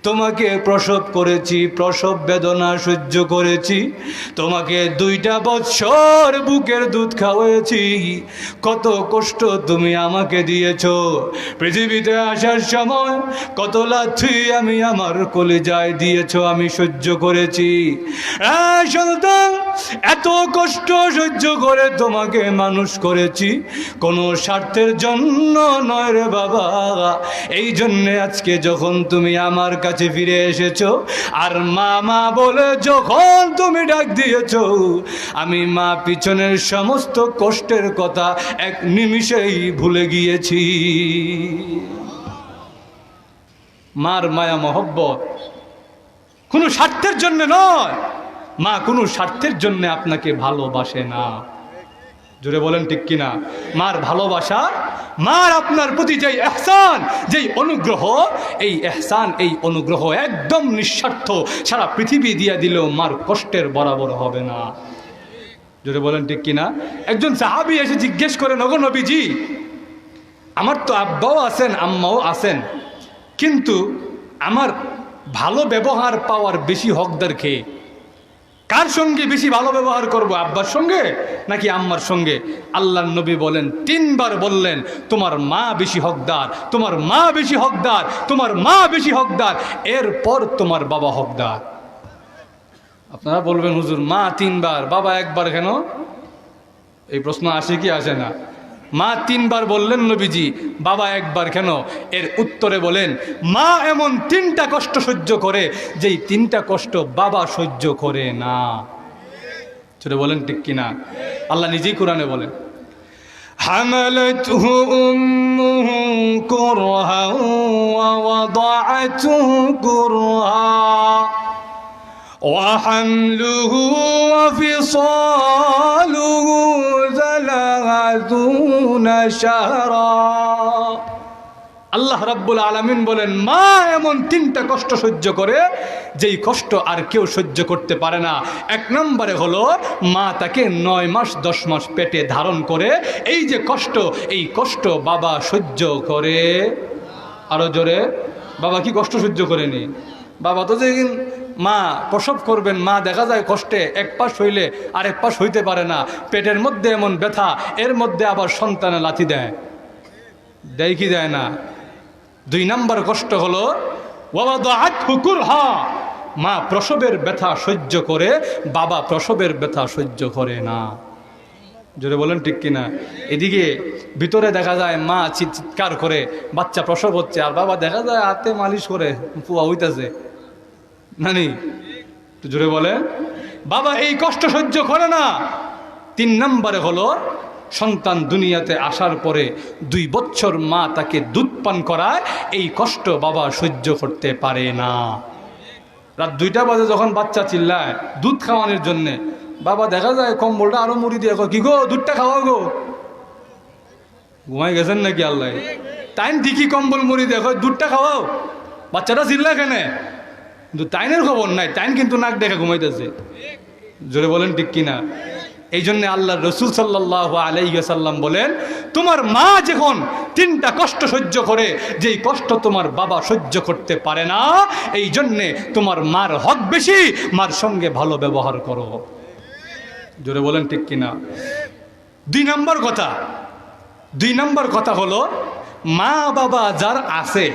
তোমাকে প্রসব করেছি, প্রসব বেদনা সহ্য করেছি, তোমাকে 2টা বছর বুকের দুধ খাওয়াইছি, কত কষ্ট তুমি আমাকে দিয়েছো। পৃথিবীতে আসার সময় কত লাথি আমি আমার কলিজায় দিয়েছো, আমি সহ্য করেছি। সন্তান, এত এত কষ্ট সহ্য করে তোমাকে মানুষ করেছি, কোনো স্বার্থের জন্য নয় রে বাবা। এই জন্যে আজকে যখন তুমি আমার কাছে ফিরে এসেছো আর মা মা বলে যখন তুমি ডাক দিয়েছো, আমি মা পিছনের সমস্ত কষ্টের কথা এক নিমিষেই ভুলে গিয়েছি। মার মায়া মহব্বত কোনো স্বার্থের জন্য নয়। মা কোনো স্বার্থের জন্য আপনাকে ভালোবাসে না। জোরে বলেন ঠিক কিনা? মার ভালোবাসা, মার আপনার প্রতি যেই ইহসান, যেই অনুগ্রহ, এই ইহসান এই অনুগ্রহ একদম নিঃস্বার্থ। সারা পৃথিবী দিয়ে দিলেও মার কষ্টের বরাবর হবে না। জোরে বলেন ঠিক কিনা? একজন সাহাবী এসে জিজ্ঞেস করেন, ওগো নবীজি, আমার তো আব্বাও আছেন আম্মাও আছেন, কিন্তু আমার ভালো ব্যবহার পাওয়ার বেশি হকদার কে? কার সঙ্গে বেশি ভালো ব্যবহার করব, আব্বার সঙ্গে নাকি আম্মার সঙ্গে? আল্লাহর নবী বলেন, 3 বার বললেন, তোমার মা বেশি হকদার, তোমার মা বেশি হকদার, তোমার মা বেশি হকদার, এরপর তোমার বাবা হকদার। আপনারা বলবেন, হুজুর মা 3 বার বাবা 1 বার কেন? এই প্রশ্ন আসে কি আসে না? মা 3 বার বললেন নবীজি, বাবা 1 বার কেন? এর উত্তরে বলেন, মা এমন 3টা কষ্ট সহ্য করে যেই 3টা কষ্ট বাবা সহ্য করে না। সেটা বলেন ঠিক কিনা? আল্লাহ নিজেই কোরআনে বলেন, হামালাতহু উম্মুহু কুরহা ওয়া ওয়াদাআতুহু কুরহা وحمله وفصاله 30 شهرا। আল্লাহ রাব্বুল আলামিন বলেন, মা এমন 3টা কষ্ট সহ্য করে যেই কষ্ট আর কেউ সহ্য করতে পারে না। 1 নম্বরে হলো মা তাকে 9 মাস 10 মাস পেটে ধারণ করে। এই যে কষ্ট, এই কষ্ট বাবা সহ্য করে। আরো জোরে, বাবা কি কষ্ট সহ্য করেনি? বাবা তো যেদিন মা প্রসব করবেন, মা দেখা যায় কষ্টে 1 পাশ হইলে আর 1 পাশ হইতে পারে না, পেটের মধ্যে এমন ব্যথা, এর মধ্যে আবার সন্তানে লাথি দেয়, দেয় কি দেয় না? 2 নম্বর কষ্ট হলো ওয়াদাআতহু কুরহা, মা প্রসবের ব্যথা সহ্য করে, বাবা প্রসবের ব্যথা সহ্য করে না। জোরে বলেন ঠিক কিনা? এদিকে ভিতরে দেখা যায় মা চিৎকার করে, বাচ্চা প্রসব হচ্ছে, আর বাবা দেখা যায় হাতে মালিশ করে, পুয়া হইতেছে নানি। তো জোরে বলে, বাবা এই কষ্ট সহ্য করে না। 3 নম্বরে হলো সন্তান দুনিয়াতে আসার পরে 2 বছর মা তাকে দুধ পান করায়, এই কষ্ট বাবা সহ্য করতে পারে না। রাত 2টা বাজে যখন বাচ্চা চিল্লায় দুধ খাওয়ানোর জন্যে, বাবা দেখা যায় কম্বলটা আরো মুড়ি দিয়ে, কি গো দুধটা খাওয়া গো, ঘুমাই গেছেন নাকি আল্লাহ? তাইন ঠিকই কম্বল মুড়ি দেখো, দুধটা খাওয়াও, বাচ্চাটা চিল্লা কেন? কিন্তু তাইনের খবর নাই, তাইন কিন্তু নাক দেখে ঘুমাইতেছে। জোরে বলেন ঠিক কিনা? এই জন্য আল্লাহ রসুল সাল্লাল্লাহু আলাইহি ওয়াসাল্লাম বলেন, তোমার মা যখন 3টা কষ্ট সহ্য করে, যেই কষ্ট তোমার বাবা সহ্য করতে পারে না, এই জন্যে তোমার মার হক বেশি, মার সঙ্গে ভালো ব্যবহার করো। জোরে বলেন ঠিক কিনা? 2 নম্বর কথা হলো, মা বাবা যার আছে,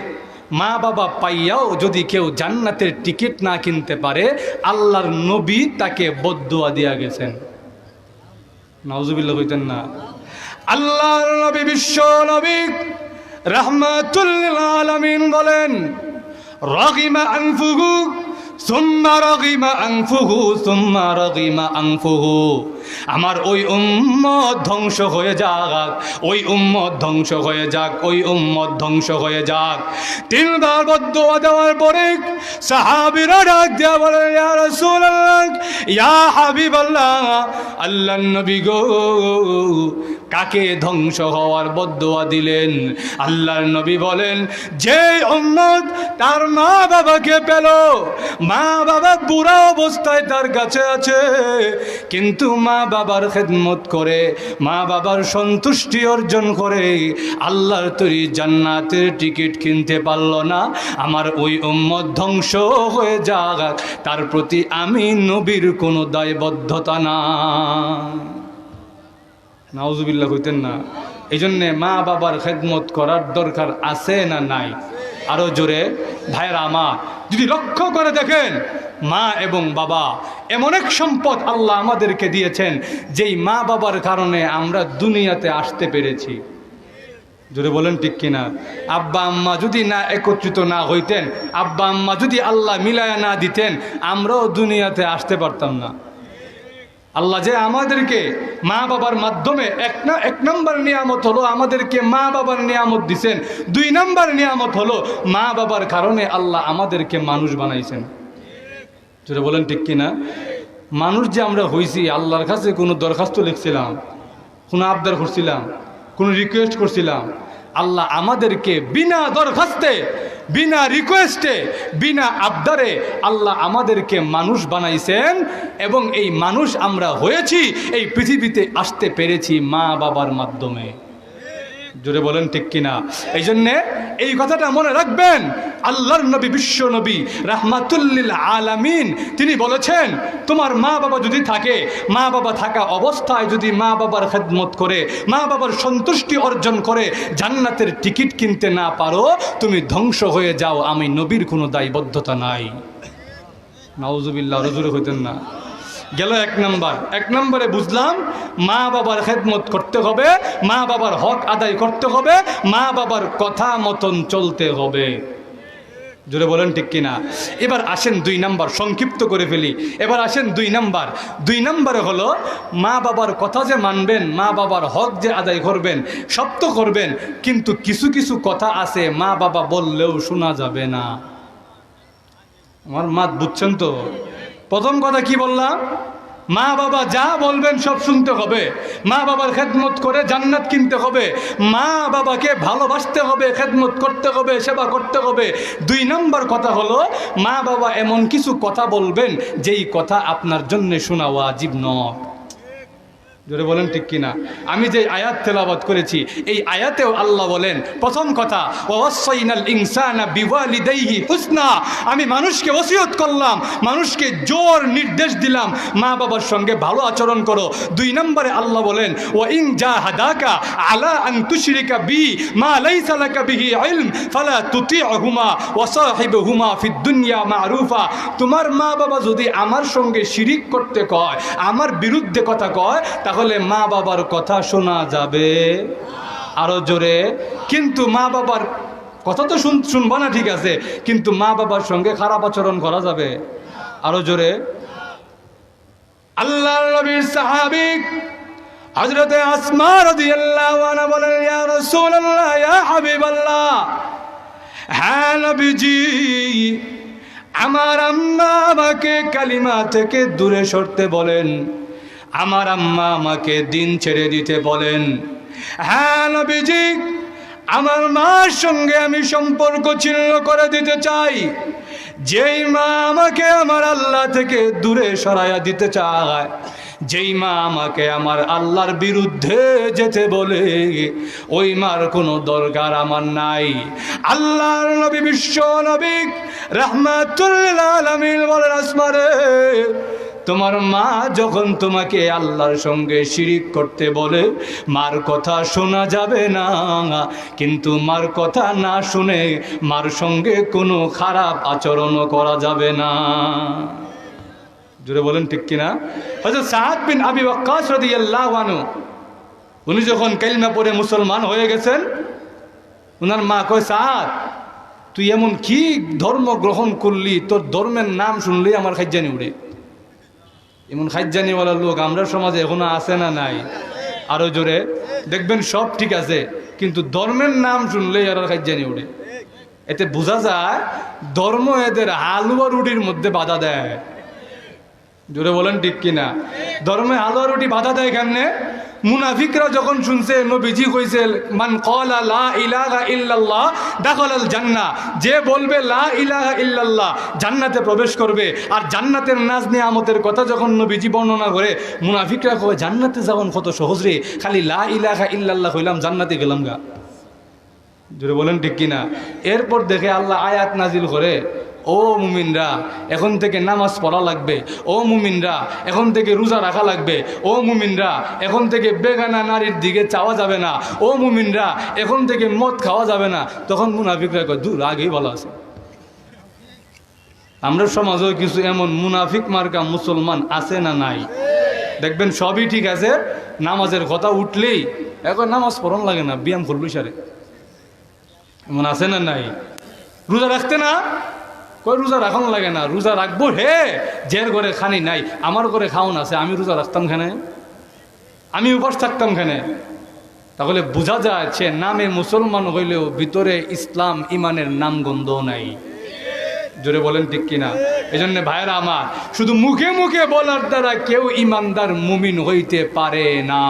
মা বাবা পাইয়াও যদি কেউ জান্নাতের টিকিট না কিনতে পারে, আল্লাহর নবী তাকে বদদুয়া দিয়া গেছেন। নাউজুবিল্লাহ কইতেন না? আল্লাহর নবী, বিশ্ব নবী রাহমাতুল লিল আলামিন বলেন, রাগিমা আনফুহু সুম্মা রাগিমা আনফুহু সুম্মা রাগিমা আনফুহু, আমার ওই উম্মত ধ্বংস হয়ে যাক, ওই উম্মত ধ্বংস হয়ে যাক, ওই উম্মত ধ্বংস হয়ে যাক। 3 বার বদদুয়া দেওয়ার পরে সাহাবীরা ডাক দিয়া বলেন, ইয়া রাসূলুল্লাহ, ইয়া হাবিবাল্লাহ, আল্লাহর নবী গো, কাকে ধ্বংস হওয়ার বদদুয়া দিলেন? আল্লাহর নবী বলেন, যে উম্মত তার মা বাবাকে পেল, মা বাবা বুড়া অবস্থায় তার কাছে আছে, কিন্তু মা বাবার খেদমত করে, মা বাবার সন্তুষ্টি অর্জন করে, আল্লাহর তৈরি জান্নাতের টিকিট কিনতে পারল না, আমার ওই উম্মত ধ্বংস হয়ে যাক, তার প্রতি আমি নবীর কোনো দায়বদ্ধতা না। নাউজুবিল্লাহ কইতেন না? এই জন্যে মা বাবার খেদমত করার দরকার আছে না নাই? আরো জোরে ভাইরা আমার, যদি লক্ষ্য করে দেখেন, মা এবং বাবা এমন এক সম্পদ আল্লাহ আমাদেরকে দিয়েছেন, যেই মা বাবার কারণে আমরা দুনিয়াতে আসতে পেরেছি। জোরে বলেন ঠিক কিনা? আব্বা আম্মা যদি না একত্রিত না হইতেন, আব্বা আম্মা যদি আল্লাহ মিলায়া না দিতেন, আমরাও দুনিয়াতে আসতে পারতাম না। আল্লাহ যে আমাদেরকে মা বাবার মাধ্যমে এক নম্বর নিয়ামত হলো আমাদেরকে মা বাবার নিয়ামত দিছেন। 2 নম্বর নিয়ামত হলো মা বাবার কারণে আল্লাহ আমাদেরকে মানুষ বানাইছেন। যেটা বলেন ঠিক কিনা? মানুষ যে আমরা হইছি, আল্লাহর কাছে কোনো দরখাস্ত লিখছিলাম, কোনো আবদার করছিলাম, কোনো রিকোয়েস্ট করছিলাম? আল্লাহ আমাদেরকে বিনা দরখাস্তে, বিনা রিকোয়েস্টে, বিনা আবদারে আল্লাহ আমাদেরকে মানুষ বানাইছেন। এবং এই মানুষ আমরা হয়েছি, এই পৃথিবীতে আসতে পেরেছি মা বাবার মাধ্যমে। জোরে বলেন ঠিক কিনা? এই জন্যে এই কথাটা মনে রাখবেন, আল্লাহর নবী, বিশ্ব নবী রাহমাতুল্লিল আলামিন, তিনি বলেছেন, তোমার মা বাবা যদি থাকে, মা বাবা থাকা অবস্থায় যদি মা বাবার খেদমত করে, মা বাবার সন্তুষ্টি অর্জন করে জান্নাতের টিকিট কিনতে না পারো, তুমি ধ্বংস হয়ে যাও, আমি নবীর কোনো দায়বদ্ধতা নাই। নাউজুবিল্লাহ, রজুরে হইতেন না। গেল 1 নম্বর। 1 নম্বরে বুঝলাম মা বাবার খেদমত করতে হবে, মা বাবার হক আদায় করতে হবে, মা বাবার কথা মতন চলতে হবে। জোরে বলেন ঠিক কিনা? এবার আসেন 2 নম্বর, সংক্ষিপ্ত করে ফেলি। এবার আসেন 2 নম্বর। 2 নম্বরে হলো মা বাবার কথা যে মানবেন, মা বাবার হক যে আদায় করবেন, সব তো করবেন, কিন্তু কিছু কিছু কথা আছে মা বাবা বললেও শোনা যাবে না। আমার মাত বুঝছেন তো? প্রথম কথা কি বললাম? মা বাবা যা বলবেন সব শুনতে হবে, মা বাবার খেদমত করে জান্নাত কিনতে হবে, মা বাবাকে ভালোবাসতে হবে, খেদমত করতে হবে, সেবা করতে হবে। 2 নম্বর কথা হলো মা বাবা এমন কিছু কথা বলবেন যেই কথা আপনার জন্য শোনা ওয়াজিব নয়। জোরে বলেন ঠিক কিনা? আমি যে আয়াত তেলাওয়াত করেছি, এই আয়াতেও আল্লাহ বলেন, প্রথম কথা, ওয়াসাইনাল ইনসানা বিওয়ালিদাইহি হুসনা, আমি মানুষকে ওসিয়ত করলাম, মানুষকে জোর নির্দেশ দিলাম, মা বাবার সঙ্গে ভালো আচরণ করো। 2 নম্বরে আল্লাহ বলেন, ওয়া ইন জাহাদাকা আলা আন তুশরিকা বি মা লাইসা লাকা বিহি ইলম ফালা তুতি'হুমা ওয়া সাহিবহুমা ফিদ দুনিয়া মা'রুফা, তোমার মা বাবা যদি আমার সঙ্গে শিরিক করতে কয়, আমার বিরুদ্ধে কথা কয়, তাহলে মা বাবার কথা শোনা যাবে? আরো জোরে। কিন্তু মা বাবার কথা তো শুনবো না, ঠিক আছে, কিন্তু মা বাবার সঙ্গে খারাপ আচরণ করা যাবে? আরো জোরে। আল্লাহর নবীর সাহাবী হযরত আসমা রাদিয়াল্লাহু আনহা বলেন, ইয়া রাসূলুল্লাহ, ইয়া হাবিবাল্লাহ, হ্যাঁ নবীজি, আমার আম্মা আমাকে কালিমা থেকে দূরে সরতে বলেন, আমার আম্মা আমাকে দিন ছেড়ে দিতে বলেন। হ্যাঁ নবীজি, আমার মার সঙ্গে আমি সম্পর্ক ছিন্ন করে দিতে চাই। যেই মা আমাকে আমার আল্লাহ থেকে দূরে সরাইয়া দিতে চায়, যেই মা আমাকে আমার আল্লাহর বিরুদ্ধে যেতে বলে, ওই মার কোনো দরকার আমার নাই। আল্লাহর নবী, বিশ্ব নবী রাহমাতুল আলামিন বলেন, আসমা রে, তোমার মা যখন তোমাকে আল্লাহর সঙ্গে শিরিক করতে বলে, মার কথা শোনা যাবে না, কিন্তু মার কথা না শুনে মার সঙ্গে কোনো খারাপ আচরণও করা যাবে না। জোরে বলেন ঠিক কিনা? হযরত সাদ বিন আবি ওয়াক্কাস রাদিয়াল্লাহু আনহু, উনি যখন কালিমা পড়ে মুসলমান হয়ে গেছেন, ওনার মা কয়, সাদ, তুই এমন কি ধর্ম গ্রহণ করলি, তোর ধর্মের নাম শুনলেই আমার খাইজানি উড়ে। এমন খাইজানিওয়ালা লোক আমরা সমাজে এখনো আছে না নাই? আরো জোরে। দেখবেন সব ঠিক আছে, কিন্তু ধর্মের নাম শুনলেই আর খাইজানি উড়ে। এতে বোঝা যায় ধর্ম এদের হালুয়া রুটির মধ্যে বাধা দেয়। জোরে বলেন ঠিক কিনা? ধর্মে হালুয়া রুটি বাধা দেয় কেমনে? মুনাফিকরা যখন শুনছে নবীজি কইছে, মান ক্বালা লা ইলাহা ইল্লাল্লাহ দাখালাল জান্নাহ, যে বলবে লা ইলাহা ইল্লাল্লাহ জান্নাতে প্রবেশ করবে। আর জান্নাতের নাজ নিয়ামতের কথা যখন নবীজি বর্ণনা করে, মুনাফিকরা কয়, জান্নাতে যাওয়ান কত সহজ রে, খালি লা ইলাহা ইল্লাল্লাহ কইলাম জান্নাতে গেলাম গা। জোরে বলেন ঠিক কিনা? এরপর দেখে আল্লাহ আয়াত নাজিল করে, ও মুমিনরা এখন থেকে নামাজ পড়া লাগবে, ও মুমিনরা এখন থেকে রোজা রাখা লাগবে, ও মুমিনরা এখন থেকে বেগানা নারীর দিকে চাওয়া যাবে না, ও মুমিনরা এখন থেকে মদ খাওয়া যাবে না। তখন মুনাফিকরা কয় দূর আগেই ভালো আছে। আমরা সমাজেও কিছু এমন মুনাফিক মার্কা মুসলমান আছে না নাই? দেখবেন সবই ঠিক আছে, নামাজের কথা উঠলেই এখন নামাজ পড়ন লাগে না, ব্যায়াম করলো সারে। এমন আছে না নাই? রোজা রাখতে না কই রোজা রাখানো লাগে না, রোজা রাখবো হে জের ঘরে খানি নাই, আমার ঘরে খাওন আছে, আমি রোজা রাখতাম খানে, আমি উপাস থাকতাম খানে। তাহলে বোঝা যায় সে নামে মুসলমান হইলেও ভিতরে ইসলাম ইমানের নাম গন্ধ নাই। জোরে বলেন ঠিক কিনা? এই জন্য ভাইরা আমার, শুধু মুখে মুখে বলার দ্বারা কেউ ইমানদার মুমিন হইতে পারে না।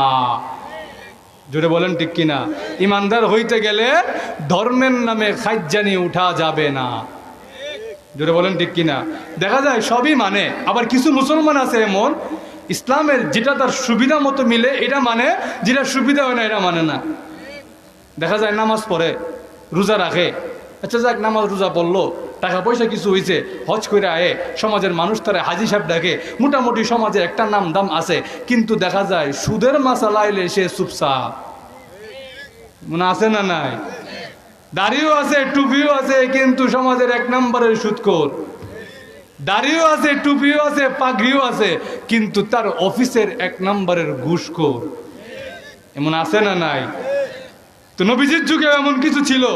জোরে বলেন ঠিক কিনা? ইমানদার হইতে গেলে ধর্মের নামে খাইজানি উঠা যাবে না। জোরে বলেন ঠিক কিনা? দেখা যায় সবই মানে, আবার কিছু মুসলমান আছে এমন ইসলামের যেটা তার সুবিধা মতো মিলে এটা মানে, যেটা সুবিধা হয় না এটা মানে না। দেখা যায় নামাজ পড়ে, রোজা রাখে, আচ্ছা যাক নামাজ রোজা পড়লো, টাকা পয়সা কিছু হয়েছে, হজ করে আয়ে, সমাজের মানুষ তারা হাজি সাহেব ডাকে, মোটামুটি সমাজে একটা নাম দাম আছে, কিন্তু দেখা যায় সুদের মাসালা আইলে সে চুপচাপ। মনে আছে না নাই? দাড়িও আছে, টুপিও আছে, কিন্তু সমাজের এক নম্বরের সুদখোর। দাড়িও আছে, টুপিও আছে, পাগড়িও আছে, কিন্তু তার অফিসের এক নম্বরের ঘুষখোর। এমন আছে না নাই? তো নবীজির যুগে এমন কিছু ছিল।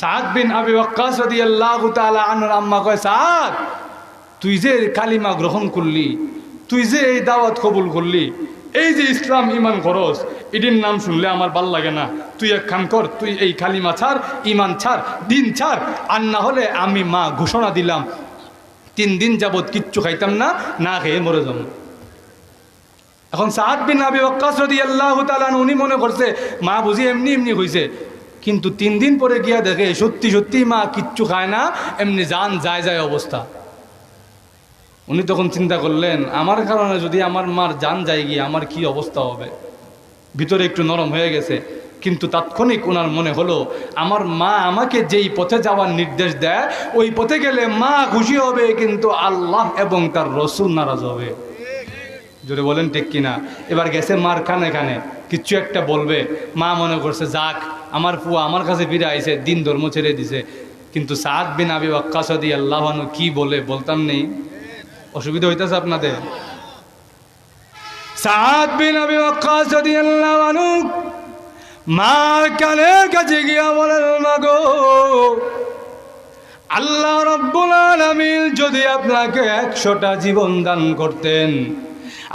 সাদ বিন আবি ওয়াক্কাস রাদিয়াল্লাহু তাআলা আনহুর আম্মা কয়, সাদ তুই যে কালিমা গ্রহণ করলি, তুই যে এই দাওয়াত কবুল করলি, এই যে ইসলাম ইমান খরচ, এটির নাম শুনলে আমার ভাল লাগে না, তুই এক কাম কর, তুই এই কালিমা ছাড়, ইমান ছাড়, দিন ছাড়, আর না হলে আমি মা ঘোষণা দিলাম 3 দিন যাবত কিচ্ছু খাইতাম না, না খেয়ে মরে যাব। এখন সাদ বিন আবি ওয়াক্কাস রাদিয়াল্লাহু তাআলা উনি মনে করছে মা বুঝি এমনি এমনি হইছে, কিন্তু 3 দিন পরে গিয়া দেখে সত্যি সত্যি মা কিচ্ছু খায় না, এমনি জান যায় যায় অবস্থা। উনি তখন চিন্তা করলেন আমার কারণে যদি আমার মার জান যায় গিয়ে আমার কি অবস্থা হবে। ভিতরে একটু নরম হয়ে গেছে, কিন্তু তাৎক্ষণিক ওনার মনে হলো আমার মা আমাকে যেই পথে যাওয়ার নির্দেশ দেয় ওই পথে গেলে মা খুশি হবে, কিন্তু আল্লাহ এবং তার রসুল নারাজ হবে। যদি বলেন ঠিক কিনা? এবার গেছে মার কানে কানে কিচ্ছু একটা বলবে, মা মনে করছে যাক আমার ফুয়া আমার কাছে ফিরে আইছে, দিন ধর্ম ছেড়ে দিছে। কিন্তু সাদ বিন আবি ওয়াক্কাস রাদিয়াল্লাহু আনহু কি বলে বলতাম নেই, অসুবিধা হইতেছে আপনাদের? সাদ বিন আবি ওয়াক্কাস রাদিয়াল্লাহু আনহু মার কানের কাছে গিয়া বলেন, মাগো আল্লাহ রাব্বুল আলামিন যদি আপনাকে 100টা জীবন দান করতেন,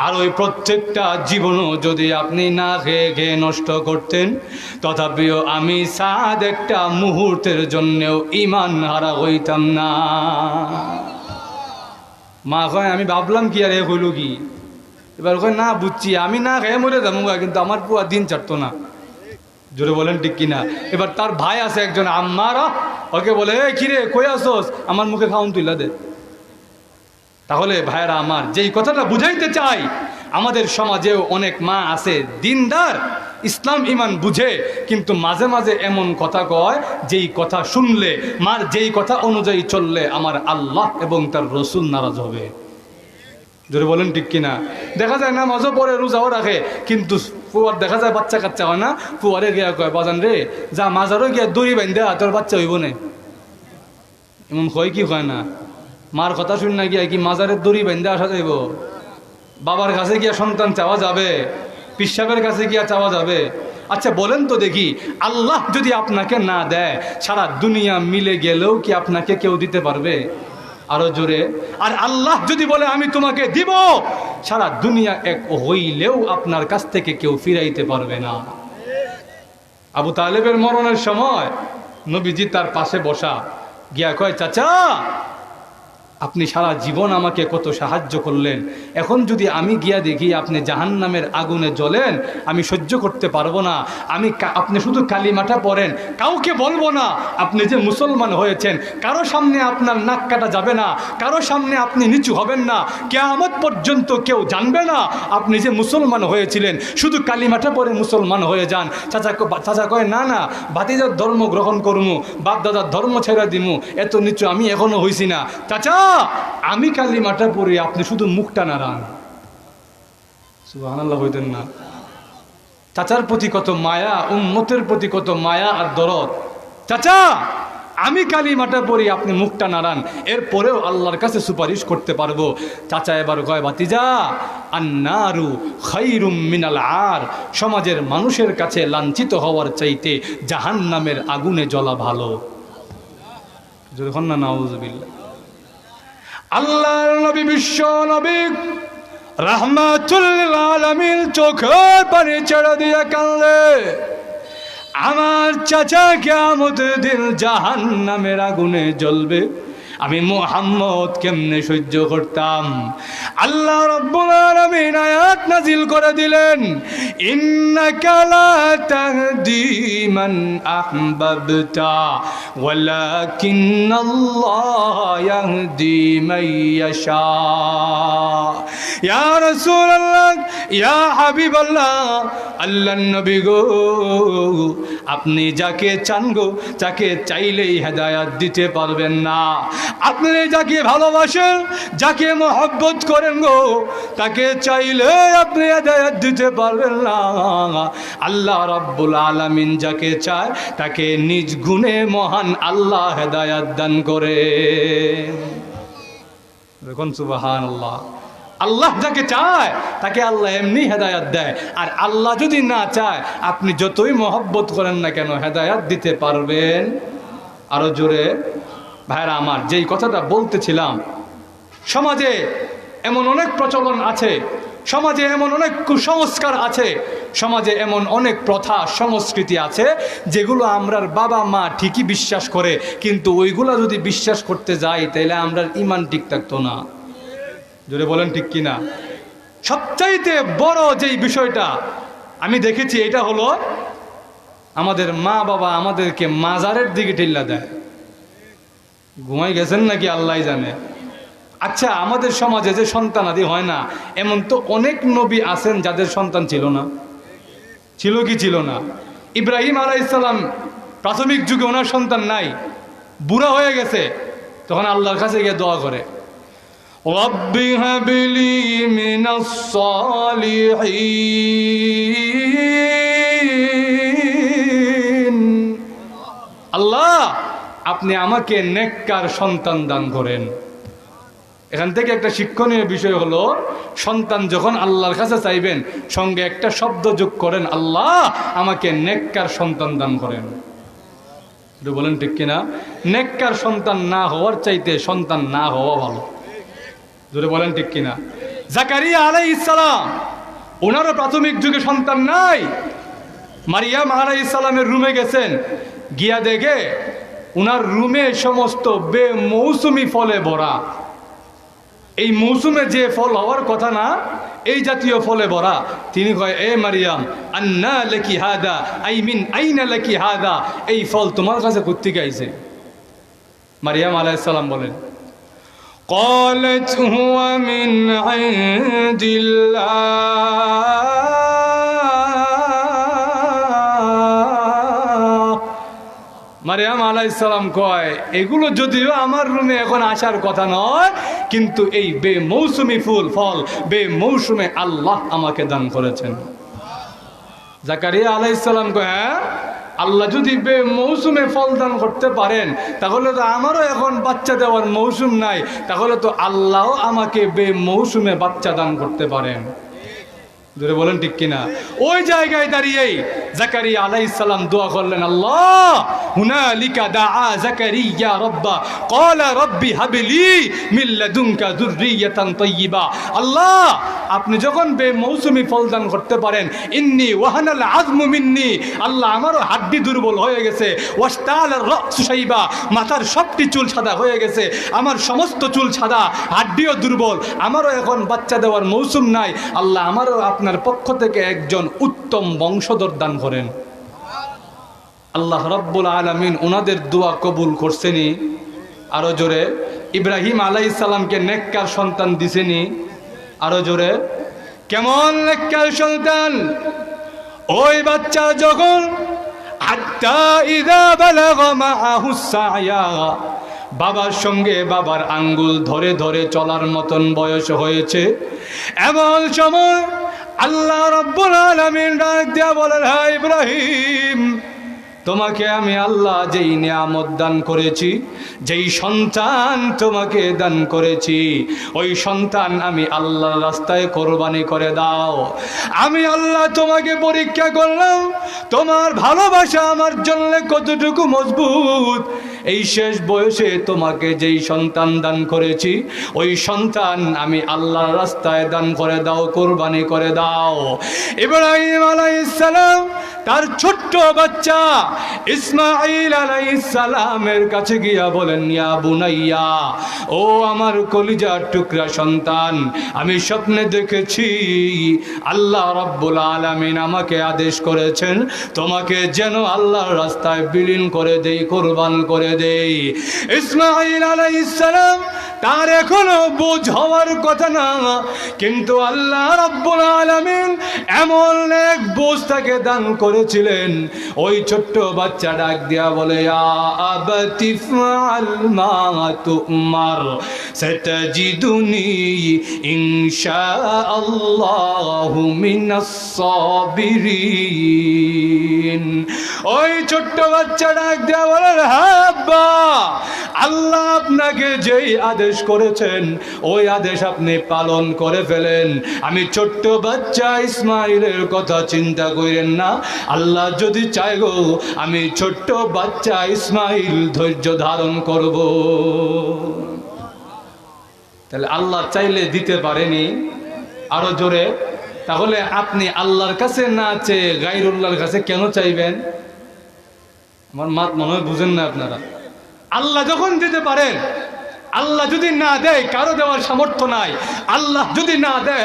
আর ওই প্রত্যেকটা জীবনও যদি আপনি না খেয়ে খেয়ে নষ্ট করতেন, তথাপিও আমি সাদ একটা মুহূর্তের জন্যও ঈমান হারা হইতাম না। মা কয় আমি ভাবলাম কি আর এ হইল কি, এবার কয় না বুঝছি আমি না খেয়ে মরে যাবো, কিন্তু আমার পুয়া দিন ছাড়তো না। জোরে বলেন ঠিক কিনা? এবার তার ভাই আছে একজন আম্মার, ওকে বলে এ কিরে কই আসোস, আমার মুখে খাওন তুইলা দে। তাহলে ভাইরা আমার, যেই কথাটা বুঝাইতে চাই, আমাদের সমাজেও অনেক মা আছে দিনদার, ইসলাম ইমান বুঝে, কিন্তু মাঝে মাঝে এমন কথা কয় যেই কথা শুনলে, মার যেই কথা অনুযায়ী চললে আমার আল্লাহ এবং তার রসুল নারাজ হবে। জোরে বলেন ঠিক কিনা? দেখা যায় নামাজও পড়ে রোজাও রাখে, কিন্তু ফুয়ার দেখা যায় বাচ্চা কাচ্চা হয় না, ফুয়ারে গিয়া কয় বাজান রে যা মাজারও গিয়া দড়ি বান্ধে তোর বাচ্চা হইব না। এমন হয় কি হয় না? মার কথা শুন না গিয়া কি মাজারের দড়ি বান্ধে আসা যাইব? বাবার কাছে গিয়া সন্তান চাওয়া যাবে? পিসাবের কাছে গিয়া চাওয়া যাবে? আচ্ছা বলেন তো দেখি, আল্লাহ যদি আপনাকে না দেয়, সারা দুনিয়া মিলে গেলেও কি আপনাকে কেউ দিতে পারবে? আরো জোরে। আর আল্লাহ যদি বলে আমি তোমাকে দিব, সারা দুনিয়া এক হইলেও আপনার কাছ থেকে কেউ ফিরাইতে পারবে না। আবু তালেবের মরণের সময় নবীজি তার পাশে বসা, গিয়া কয় চাচা আপনি সারা জীবন আমাকে কত সাহায্য করলেন, এখন যদি আমি গিয়া দেখি আপনি জাহান্নামের আগুনে জ্বলেন, আমি সহ্য করতে পারবো না। আপনি শুধু কালিমাটা পড়েন, কাউকে বলবো না আপনি যে মুসলমান হয়েছেন, কারো সামনে আপনার নাক কাটা যাবে না, কারো সামনে আপনি নিচু হবেন না, কিয়ামত পর্যন্ত কেউ জানবে না আপনি যে মুসলমান হয়েছিলেন, শুধু কালিমাটা পড়ে মুসলমান হয়ে যান। চাচা কয় না না, ভাতিজার ধর্ম গ্রহণ করমু, বাপ দাদার ধর্ম ছেড়ে দিমু, এত নিচু আমি এখনো হইছি না। চাচা আমি কালিমাটা পড়ি, আপনি শুধু মুখটা নাড়ান। সুবহানাল্লাহ হইতেন না? চাচার প্রতি কত মায়া, উম্মতের প্রতি কত মায়া আর দরদ। চাচা আমি কালিমাটা পড়ি, আপনি মুখটা নাড়ান, এরপরেও আল্লাহর কাছে সুপারিশ করতে পারবো। চাচা এবার কয় ভাতিজা আন্নারু খায়রুম মিনাল আর, সমাজের মানুষের কাছে লাঞ্ছিত হওয়ার চাইতে জাহান্নামের আগুনে জ্বলা ভালো। যখন না নাউযুবিল্লাহ। আল্লাহর নবী, বিশ্ব নবী রাহমাতুল লিল আলামিন চোখের পানি ছেড়ে দিয়ে কাঁদলে, আমার চাচা কিয়ামতের দিন জাহান্নামের আগুনে জ্বলবে, আমি মুহাম্মদ কেমনে সহ্য করতাম। আল্লাহ রাব্বুল আলামিন আয়াত নাজিল করে দিলেন, ইন্নাকা লা তাহদি মান আহবাবতা ওয়ালাকিন্নাল্লাহ ইয়াহদি মান ইয়াশা। ইয়া রাসূলুল্লাহ, ইয়া হাবিবাল্লাহ, আল্লাহর নবী গো, আপনি যাকে চান গো, যাকে চাইলেই হেদায়েত দিতে পারবেন না। আপনি যাকে ভালোবাসেন, যাকে মহব্বত করেন গো, তাকে চাইলে আপনি হেদায়েত দিতে পারবেন না। আল্লাহ রাব্বুল আলামিন যাকে চায় তাকে নিজ গুণে মহান আল্লাহ হেদায়েত দান করে। দেখুন সুবহানাল্লাহ। আল্লাহ যাকে চায় তাকে আল্লাহ এমনি হেদায়েত দেয়, আর আল্লাহ যদি না চায় আপনি যতই মহব্বত করেন না কেন হেদায়েত দিতে পারবেন। আরো জোরে ভাইরা আমার, যেই কথাটা বলতেছিলাম, সমাজে এমন অনেক প্রচলন আছে, সমাজে এমন অনেক কুসংস্কার আছে, সমাজে এমন অনেক প্রথা সংস্কৃতি আছে যেগুলো আমরার বাবা মা ঠিকই বিশ্বাস করে, কিন্তু ওইগুলা যদি বিশ্বাস করতে যাই তাহলে আমরার ঈমান ঠিক থাকতো না। জোরে বলেন ঠিক কিনা? সবচাইতে বড় যেই বিষয়টা আমি দেখেছি এটা হলো আমাদের মা বাবা আমাদেরকে মাজারের দিকে ঠেল্লা দেয়। ঘুমাই গেছেন নাকি আল্লাহ জানে। আচ্ছা, আমাদের সমাজে যে সন্তানাদি হয় না, এমন তো অনেক নবী আছেন যাদের সন্তান ছিল না। ছিল কি ছিল না? ইব্রাহিম আলাইহিস সালাম প্রাথমিক যুগে ওনার সন্তান নাই, বুড়া হয়ে গেছে, তখন আল্লাহর কাছে গিয়ে দোয়া করে, রব্বি হাবলি মিনাস সালিহিন, আল্লাহ আপনি আমাকে নেককার সন্তান দান করেন। এখান থেকে একটা শিক্ষণীয় বিষয় হলো, সন্তান যখন আল্লাহর কাছে চাইবেন সঙ্গে একটা শব্দ যোগ করেন, আল্লাহ আমাকে নেককার সন্তান দান করেন। বলেন ঠিক কিনা? নেককার সন্তান না হওয়ার চাইতে সন্তান না হওয়া ভালো। জোরে বলেন ঠিক কিনা? জাকারিয়া আলাইহিস সালাম, ওনারও প্রাথমিক যুগে সন্তান নাই। মারিয়াম আলাইহিস সালামের রুমে গেছেন, গিয়া দেখে উনার রুমে সমস্ত বেমৌসুমি ফলে ভরা। এই মৌসুমে যে ফল হওয়ার কথা না, এই জাতীয় ফলে ভরা। তিনি কয়, এ মারিয়াম আন্না লাকি হাদা, আই মিন আইনা লাকি হাদা, এই ফল তোমার কাছে কোত্থেকে আইছে? মারিয়াম আলাইহিস সালাম বলেন, ক্বালাত হুয়া মিন ইনদিল্লাহ। মারিয়াম আলাইহিস সালাম কয়, এগুলো যদিও আমার রুমে এখন আসার কথা নয়, কিন্তু এই বেমৌসুমি ফল বেমৌসুমে আল্লাহ আমাকে দান করেছেন। জাকারিয়া আলাইহিস সালাম কয়, হ্যাঁ, আল্লাহ যদি বেমৌসুমে ফল দান করতে পারেন, তাহলে তো আমারও এখন বাচ্চা দেওয়ার মৌসুম নাই, তাহলে তো আল্লাহ আমাকে বেমৌসুমে বাচ্চা দান করতে পারেন। ধরে বলেন ঠিক কিনা? ওই জায়গায় দাঁড়িয়েই জাকারিয়া আলাইহিস সালাম দোয়া করলেন, আল্লাহ হুনালিকা দাআ জাকারিয়া রাব্বা ক্বালা রাব্বি হাবলি মিন লাদুনকা যুররিয়াতান তাইয়্যিবা। আল্লাহ আপনি যখন বেমৌসুমি ফল দান করতে পারেন, ইন্নি ওয়াহানাল আযমু মিন্নি, আল্লাহ আমারও হাড্ডি দুর্বল হয়ে গেছে, ওয়াশতাল রাসু শাইবা, মাথার সবটি চুল সাদা হয়ে গেছে, আমার সমস্ত চুল সাদা, হাড্ডিও দুর্বল, আমারও এখন বাচ্চা দেওয়ার মৌসুম নাই, আল্লাহ আমারও আপনার পক্ষ থেকে একজন উত্তম বংশধর দান করেন। আল্লাহ রাব্বুল আলামিন ওনাদের দোয়া কবুল করছেনি। আরো জোরে, ইব্রাহিম আলাইহিস সালামকে নেককার সন্তান দিছেনি। আরো জোরে, কেমন নেককার সন্তান? ওই বাচ্চা যখন হাত্তা ইযা বালাগা মাআহুস সায়া, বাবার সঙ্গে বাবার আঙ্গুল ধরে ধরে চলার মতন বয়স হয়েছে, এমন সময় আল্লাহ রাব্বুল আলামিন ডাক দিয়া বলেন, হে ইব্রাহিম, তোমাকে আমি আল্লাহ যেই নিয়ামত দান করেছি, যেই সন্তান তোমাকে দান করেছি, ওই সন্তান আমি আল্লাহর রাস্তায় কোরবানি করে দাও। আমি আল্লাহ তোমাকে পরীক্ষা করলাম, তোমার ভালোবাসা আমার জন্য কতটুকু মজবুত। এই শেষ বয়সে তোমাকে যেই সন্তান দান করেছি, ওই সন্তান আমি আল্লাহর রাস্তায় দান করে দাও, কোরবানি করে দাও। ইব্রাহিম আলাইহিস সালাম তার ছোট্ট বাচ্চা ইসমাঈল আলাইহিস সালামের কাছে গিয়া বলেন, ইয়া বুনাইয়া, ও আমার কলিজার টুকরা সন্তান, আমি স্বপ্নে দেখেছি আল্লাহ রাব্বুল আলামিন আমাকে আদেশ করেছেন তোমাকে যেন আল্লাহর রাস্তায় বিলীন করে দেই, কোরবান করে দেই। ইসমাঈল আলাইহিস সালাম তার এখনো বুঝ হওয়ার কথা না, কিন্তু আল্লাহ রাব্বুল আলামিন এমন এক বুঝ তাকে দান করেছিলেন। ওই ছোট্ট বাচ্চা ডাক দিয়া বলে, ইয়া আবাতি ফাআল মা তুমার সাতাজিদুনি ইনশাআল্লাহু মিনাস সাবিরিন। ওই ছোট্ট বাচ্চা ডাক দিয়া বলে, হ্যাঁ আব্বা, আল্লাহ আপনাকে যেই আদেশ করেছেন ওই আদেশ আপনি পালন করে ফেলেন। আমি ছোট্ট বাচ্চা ইসমাইলের কথা চিন্তা করেন না, আল্লাহ যদি চায় গো আমি ছোট্ট বাচ্চা ইসমাইল ধৈর্য ধারণ করব। তাহলে আল্লাহ চাইলে দিতে পারেনি। আরো জোরে, তাহলে আপনি আল্লাহর কাছে না চেয়ে গায়রুল্লাহর কাছে কেন চাইবেন? আমার মাত মনে হয় বুঝেন না আপনারা। আল্লাহ যখন দিতে পারেন, আল্লাহ যদি না দেয় কারো দেওয়ার সামর্থ্য নাই, আল্লাহ যদি না দেয়,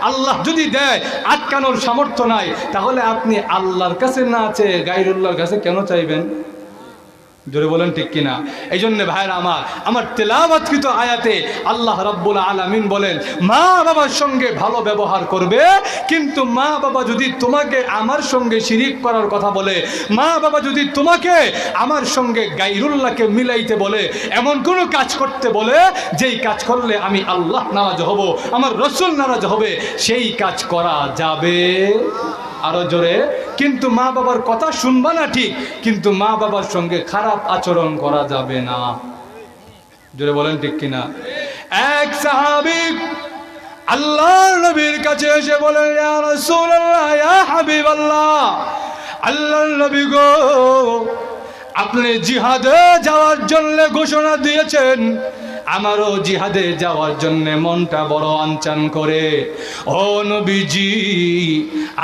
আল্লাহ যদি দেয় আটকানোর সামর্থ্য নাই, তাহলে আপনি আল্লাহর কাছে না চেয়ে গায়রুল্লাহর কাছে কেন চাইবেন? জোরে বলেন ঠিক কিনা? এই জন্য ভাইরা আমার তেলাওয়াতকৃত আয়াতে আল্লাহ রাব্বুল আলামিন বলেন, মা বাবার সঙ্গে ভালো ব্যবহার করবে, কিন্তু মা বাবা যদি তোমাকে আমার সঙ্গে শিরিক করার কথা বলে, মা বাবা যদি তোমাকে আমার সঙ্গে গায়রুল্লাহকে মিলাইতে বলে, এমন কোনো কাজ করতে বলে যেই কাজ করলে আমি আল্লাহ নারাজ হব, আমার রাসূল নারাজ হবে, সেই কাজ করা যাবে? আরো জোরে, কিন্তু মা বাবার কথা শুনবা না ঠিক, কিন্তু মা বাবার সঙ্গে খারাপ আচরণ করা যাবে না। জোরে বলেন ঠিক কিনা? এক সাহাবী আল্লাহর নবীর কাছে এসে বলেন, ইয়া রাসূলুল্লাহ, ইয়া হাবিবাল্লাহ, আল্লাহর নবী গো, আপনি জিহাদে যাওয়ার জন্য ঘোষণা দিয়েছেন, আমারও জিহাদে যাওয়ার জন্য মনটা বড় আনচান করে। ও নবীজি,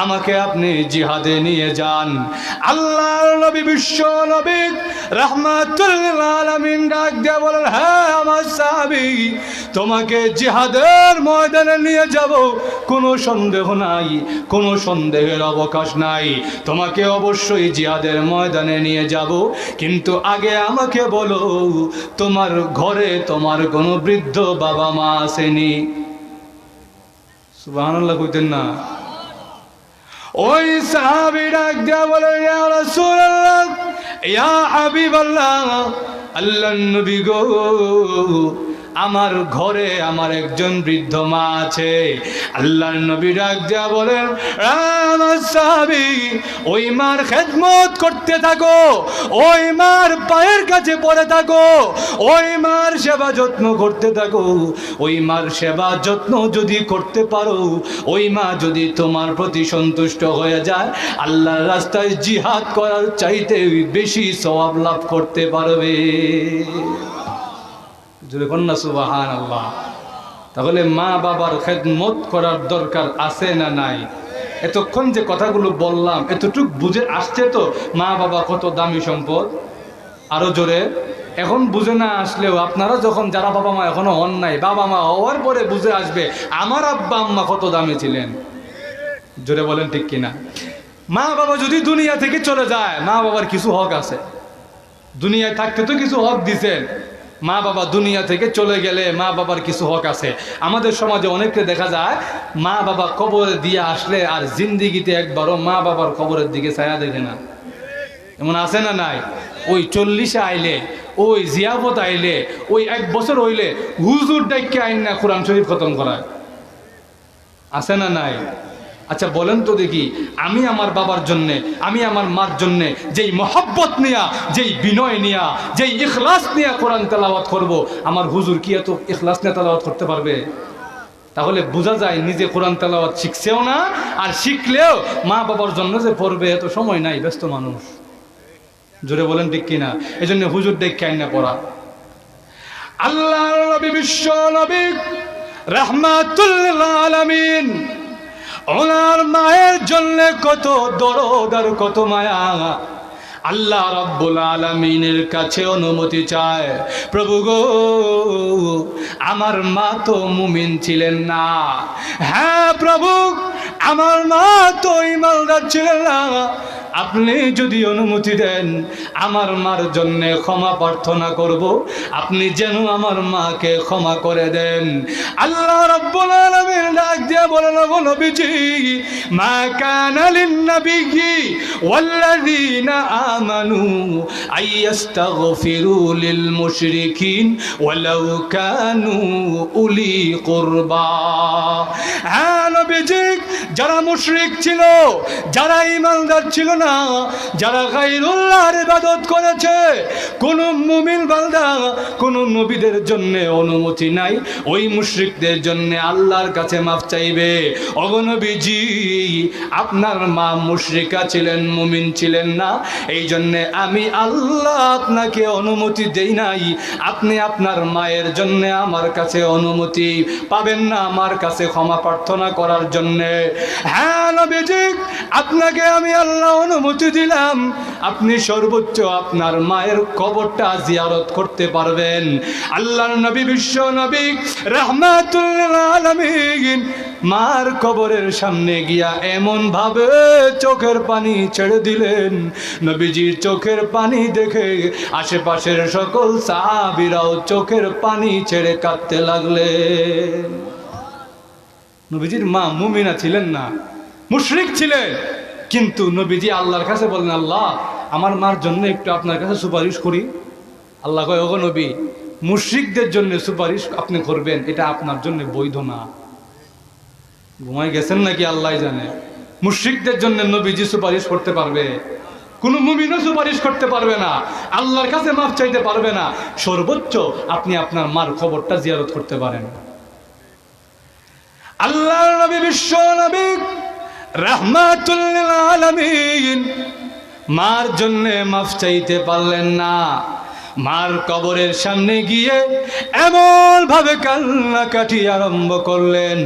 আমাকে আপনি জিহাদে নিয়ে যান। আল্লাহর নবী, বিশ্ব নবী রাহমাতুল আলামিন ডাক দিয়ে বলেন, হ্যাঁ আমার সাহাবী, তোমাকে জিহাদের ময়দানে নিয়ে যাব, কোনো সন্দেহ নাই, কোনো সন্দেহের অবকাশ নাই, তোমাকে অবশ্যই জিহাদের ময়দানে নিয়ে যাব, কিন্তু আগে আমাকে বলো, তোমার ঘরে তোমার কোনো বৃদ্ধ বাবা মা আসেনি? সুবহানাল্লাহ কইতেন না? ওই সাহাবী ডাক দিয়া বলে, ইয়া রাসূলুল্লাহ, ইয়া হাবিবাল্লাহ, আল্লাহর নবী গো, আমার ঘরে আমার একজন বৃদ্ধ মা আছে। আল্লাহর নবী ডাক দিয়া বলেন, আমার সাহাবী, ওই মার খেদমত করতে থাকো, ওই মার পায়ের কাছে পড়ে থাকো, ওই মার সেবা যত্ন করতে থাকো। ওই মার সেবা যত্ন যদি করতে পারো, ওই মা যদি তোমার প্রতি সন্তুষ্ট হয়ে যায়, আল্লাহর রাস্তায় জিহাদ করার চাইতে বেশি সওয়াব লাভ করতে পারবে। জোরে কন্যা সুবহানাল্লাহ। তাহলে মা বাবার খেদমত করার দরকার আছে না নাই? এতক্ষণ যে কথাগুলো বললাম এতটুক বুঝে আসছে তো মা বাবা কত দামি সম্পদ? আরো জোরে। এখন বুঝে না আসলেও আপনারা যখন যারা বাবা মা এখনো হন নাই, বাবা মা হওয়ার পরে বুঝে আসবে আমার আব্বা আম্মা কত দামি ছিলেন। জোরে বলেন ঠিক কিনা? মা বাবা যদি দুনিয়া থেকে চলে যায়, মা বাবার কিছু হক আছে। দুনিয়ায় থাকতে তো কিছু হক দিছেন, মা বাবা দুনিয়া থেকে চলে গেলে মা বাবার কিছু হক আছে। আমাদের সমাজে অনেককে দেখা যায় মা বাবা কবরে দিয়ে আসলে আর জিন্দিগিতে একবারও মা বাবার কবরের দিকে ছায়া দেখে না। এমন আছে না নাই? ওই 40-এ আইলে, ওই জিয়াফত আইলে, ওই 1 বছর হইলে হুজুর ডাইকে আইন না কোরআন শরীফ খতম করায়। আছে না নাই? আচ্ছা বলেন তো দেখি, আমি আমার বাবার জন্যে, আমি আমার মার জন্যে যেই মহব্বত নিয়া, যেই বিনয় নিয়া, যেই ইখলাস নিয়া কোরআন তেলাওয়াত করব, আমার হুজুর কি এত ইখলাস নিয়ে তেলাওয়াত করতে পারবে? তাহলে বোঝা যায় নিজে কোরআন তেলাওয়াত শিখছেও না, আর শিখলেও মা বাবার জন্য যে পড়বে এত সময় নাই, ব্যস্ত মানুষ। জোরে বলেন ঠিক কিনা? এই জন্য হুজুর দেখে আইন না পড়া। আল্লাহ নবী, বিশ্ব নবী রাহমাতুল লিল আলামিন, ওনার মায়ের জন্য কত দরদ আর কত মায়া। আল্লাহ রাব্বুল আলামিনের কাছে অনুমতি চায়, প্রভু গো আমার মা তো মুমিন ছিলেন না। হ্যাঁ প্রভু, আমার মা তো ঈমানদার ছিলেন না। আপনি যদি অনুমতি দেন আমার মার জন্য ক্ষমা প্রার্থনা করব, আপনি যেন আমার মাকে ক্ষমা করে দেন। আল্লাহ রাব্বুল আলামিন ডাক দিয়ে বলেন, ও নবীজি, মা কানা লিন নবিয়্যি ওয়াল্লাযীনা আমানু আইয়াস্তাগফিরু লিল মুশরিকিন ওয়ালাউ কানু উলি কুরবা। হ্যাঁ নবীজি, যারা মুশরিক ছিল, যারা ঈমানদার ছিল না, যারা গায়রুল্লাহর ইবাদত করেছে, কোন মুমিন বান্দা কোন নবীদের জন্য অনুমতি নাই ওই মুশরিকদের জন্য আল্লাহর কাছে মাফ চাইবে। ওগো নবীজি, আপনার মা মুশরিকা ছিলেন, মুমিন ছিলেন না, এই জন্য আমি আল্লাহ আপনাকে অনুমতি দেই নাই। আপনি আপনার মায়ের জন্য আমার কাছে অনুমতি পাবেন না আমার কাছে ক্ষমা প্রার্থনা করার জন্য। হ্যাঁ নবীজি, আপনাকে আমি আল্লাহ অনুমতি দিলাম, আপনি সর্বোচ্চ আপনার মায়ের কবরটা জিয়ারত করতে পারবেন। আল্লাহর নবী, বিশ্ব নবী রাহমাতুল লিল আলামিন মার কবরের সামনে গিয়া এমন ভাবে চোখের পানি ছেড়ে দিলেন, নবীজির চোখের পানি দেখে আশেপাশের সকল সাহাবীরাও চোখের পানি ছেড়ে কাঁদতে লাগলেন। নবীজির মা মুমিনা ছিলেন না, মুশরিক ছিলেন, কিন্তু নবীজি আল্লাহর কাছে বললেন, আল্লাহ আমার মার জন্য একটু আপনার কাছে সুপারিশ করি। আল্লাহ কয়, ওগো নবী, মুশরিকদের জন্য সুপারিশ আপনি করবেন, এটা আপনার জন্য বৈধ না। ঘুমাই গেছেন নাকি আল্লাহ জানে। মুশরিকদের জন্য নবীজি সুপারিশ করতে পারবে? কোন মুমিনও সুপারিশ করতে পারবে না, আল্লাহর কাছে মাফ চাইতে পারবে না। সর্বোচ্চ আপনি আপনার মার খবরটা জিয়ারত করতে পারেন। আল্লাহর নবী, বিশ্ব নবী রাহমাতুল লিল আলামিন মার জন্য মাফ চাইতে পারলেন না। মার কবরের সামনে গিয়ে এমন ভাবে কান্নাকাটি আরম্ভ করলেন,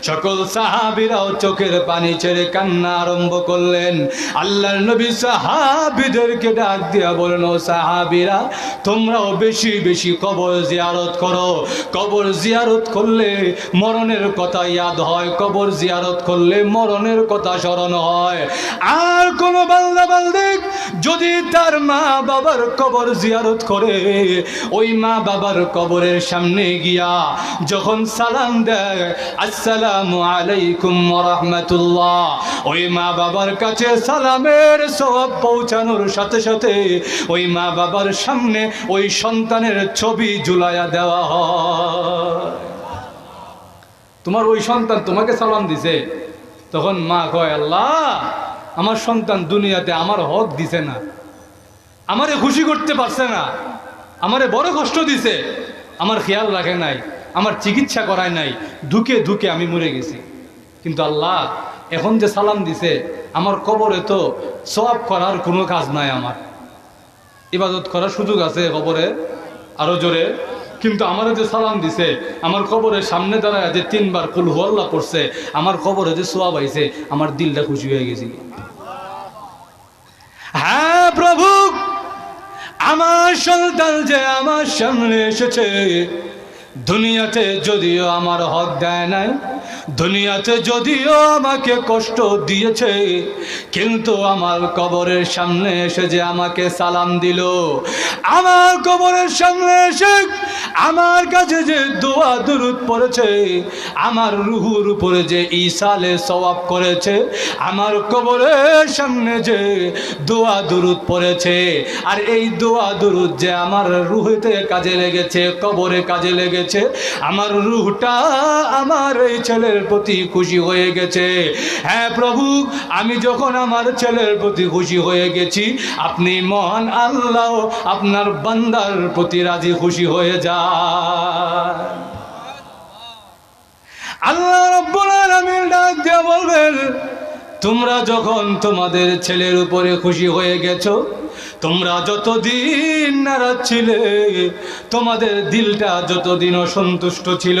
সকল সাহাবীরাও চোখের পানি ছেড়ে কান্না আরম্ভ করলেন। আল্লাহর নবী সাহাবীদেরকে ডাক দিয়া বলেন, ও সাহাবীরা, তোমরাও বেশি বেশি কবর জিয়ারত করো। কবর জিয়ারত করলে মরণের কথা ইয়াদ হয়, কবর জিয়ারত করলে মরণের কথা স্মরণ হয়। আর কোন বান্দা বান্দি যদি তার মা বাবার কবর জিয়ারত করে, ওই মা বাবার কবরের সামনে গিয়া যখন সালাম দেয়, আসসালামু আলাইকুম ওয়া রাহমাতুল্লাহ, ওই মা বাবার কাছে সালামের সওয়াব পৌঁছানোর সাথে সাথে ওই মা বাবার সামনে ওই সন্তানের ছবি ঝুলাইয়া দেওয়া হয়। তোমার ওই সন্তান তোমাকে সালাম দিছে, তখন মা কয়, আল্লাহ আমার সন্তান দুনিয়াতে আমার হক দিছে না, আমারে খুশি করতে পারছে না, আমারে বড় কষ্ট দিছে, আমার খেয়াল রাখে নাই, আমার চিকিৎসা করায় নাই, ধুকে ধুকে আমি মরে গেছি। কিন্তু আল্লাহ এখন যে সালাম দিছে, আমার কবরে তো সওয়াব করার কোনো কাজ নাই, আমার ইবাদত করার সুযোগ আছে কবরে। আরো জোরে, কিন্তু আমার যে সালাম দিছে, আমার কবরের সামনে দাঁড়ায় যে 3 বার কুল হুয়াল্লাহ পড়ছে, আমার কবরে যে সোয়াব আইছে, আমার দিলটা খুশি হয়ে গেছে। হ্যাঁ প্রভু, আমার সন্তান যে আমার সামনে এসেছে, দুনিয়াতে যদিও আমার হক দেয় নাই, দুনিয়াতে যদিও আমাকে কষ্ট দিয়েছে, কিন্তু আমার কবরের সামনে এসে যে আমাকে সালাম দিল, আমার কবরের সামনে এসে আমার কাছে যে দোয়া দুরূদ পড়েছে, আমার রুহুর উপরে যে ইসালে সওয়াব করেছে, আমার কবরের সামনে যে দোয়া দুরূদ পড়েছে, আর এই দোয়া দুরূদ যে আমার রুহেতে কাজে লেগেছে, কবরে কাজে লেগেছে, আমার রুহটা আমার এই ছেলের প্রতি খুশি হয়ে গেছে। হ্যাঁ প্রভু, আমি যখন আমার ছেলের প্রতি খুশি হয়ে গেছি, আপনি মহান আল্লাহ আপনার বান্দার প্রতি রাজি খুশি হয়ে যান। আল্লাহ রাব্বুল আলামিন ডাক দিয়ে বলবেন, তোমরা যখন তোমাদের ছেলের উপরে খুশি হয়ে গেছো, তোমরা যতদিন নারাজ ছিলে, তোমাদের দিলটা যতদিন অসন্তুষ্ট ছিল,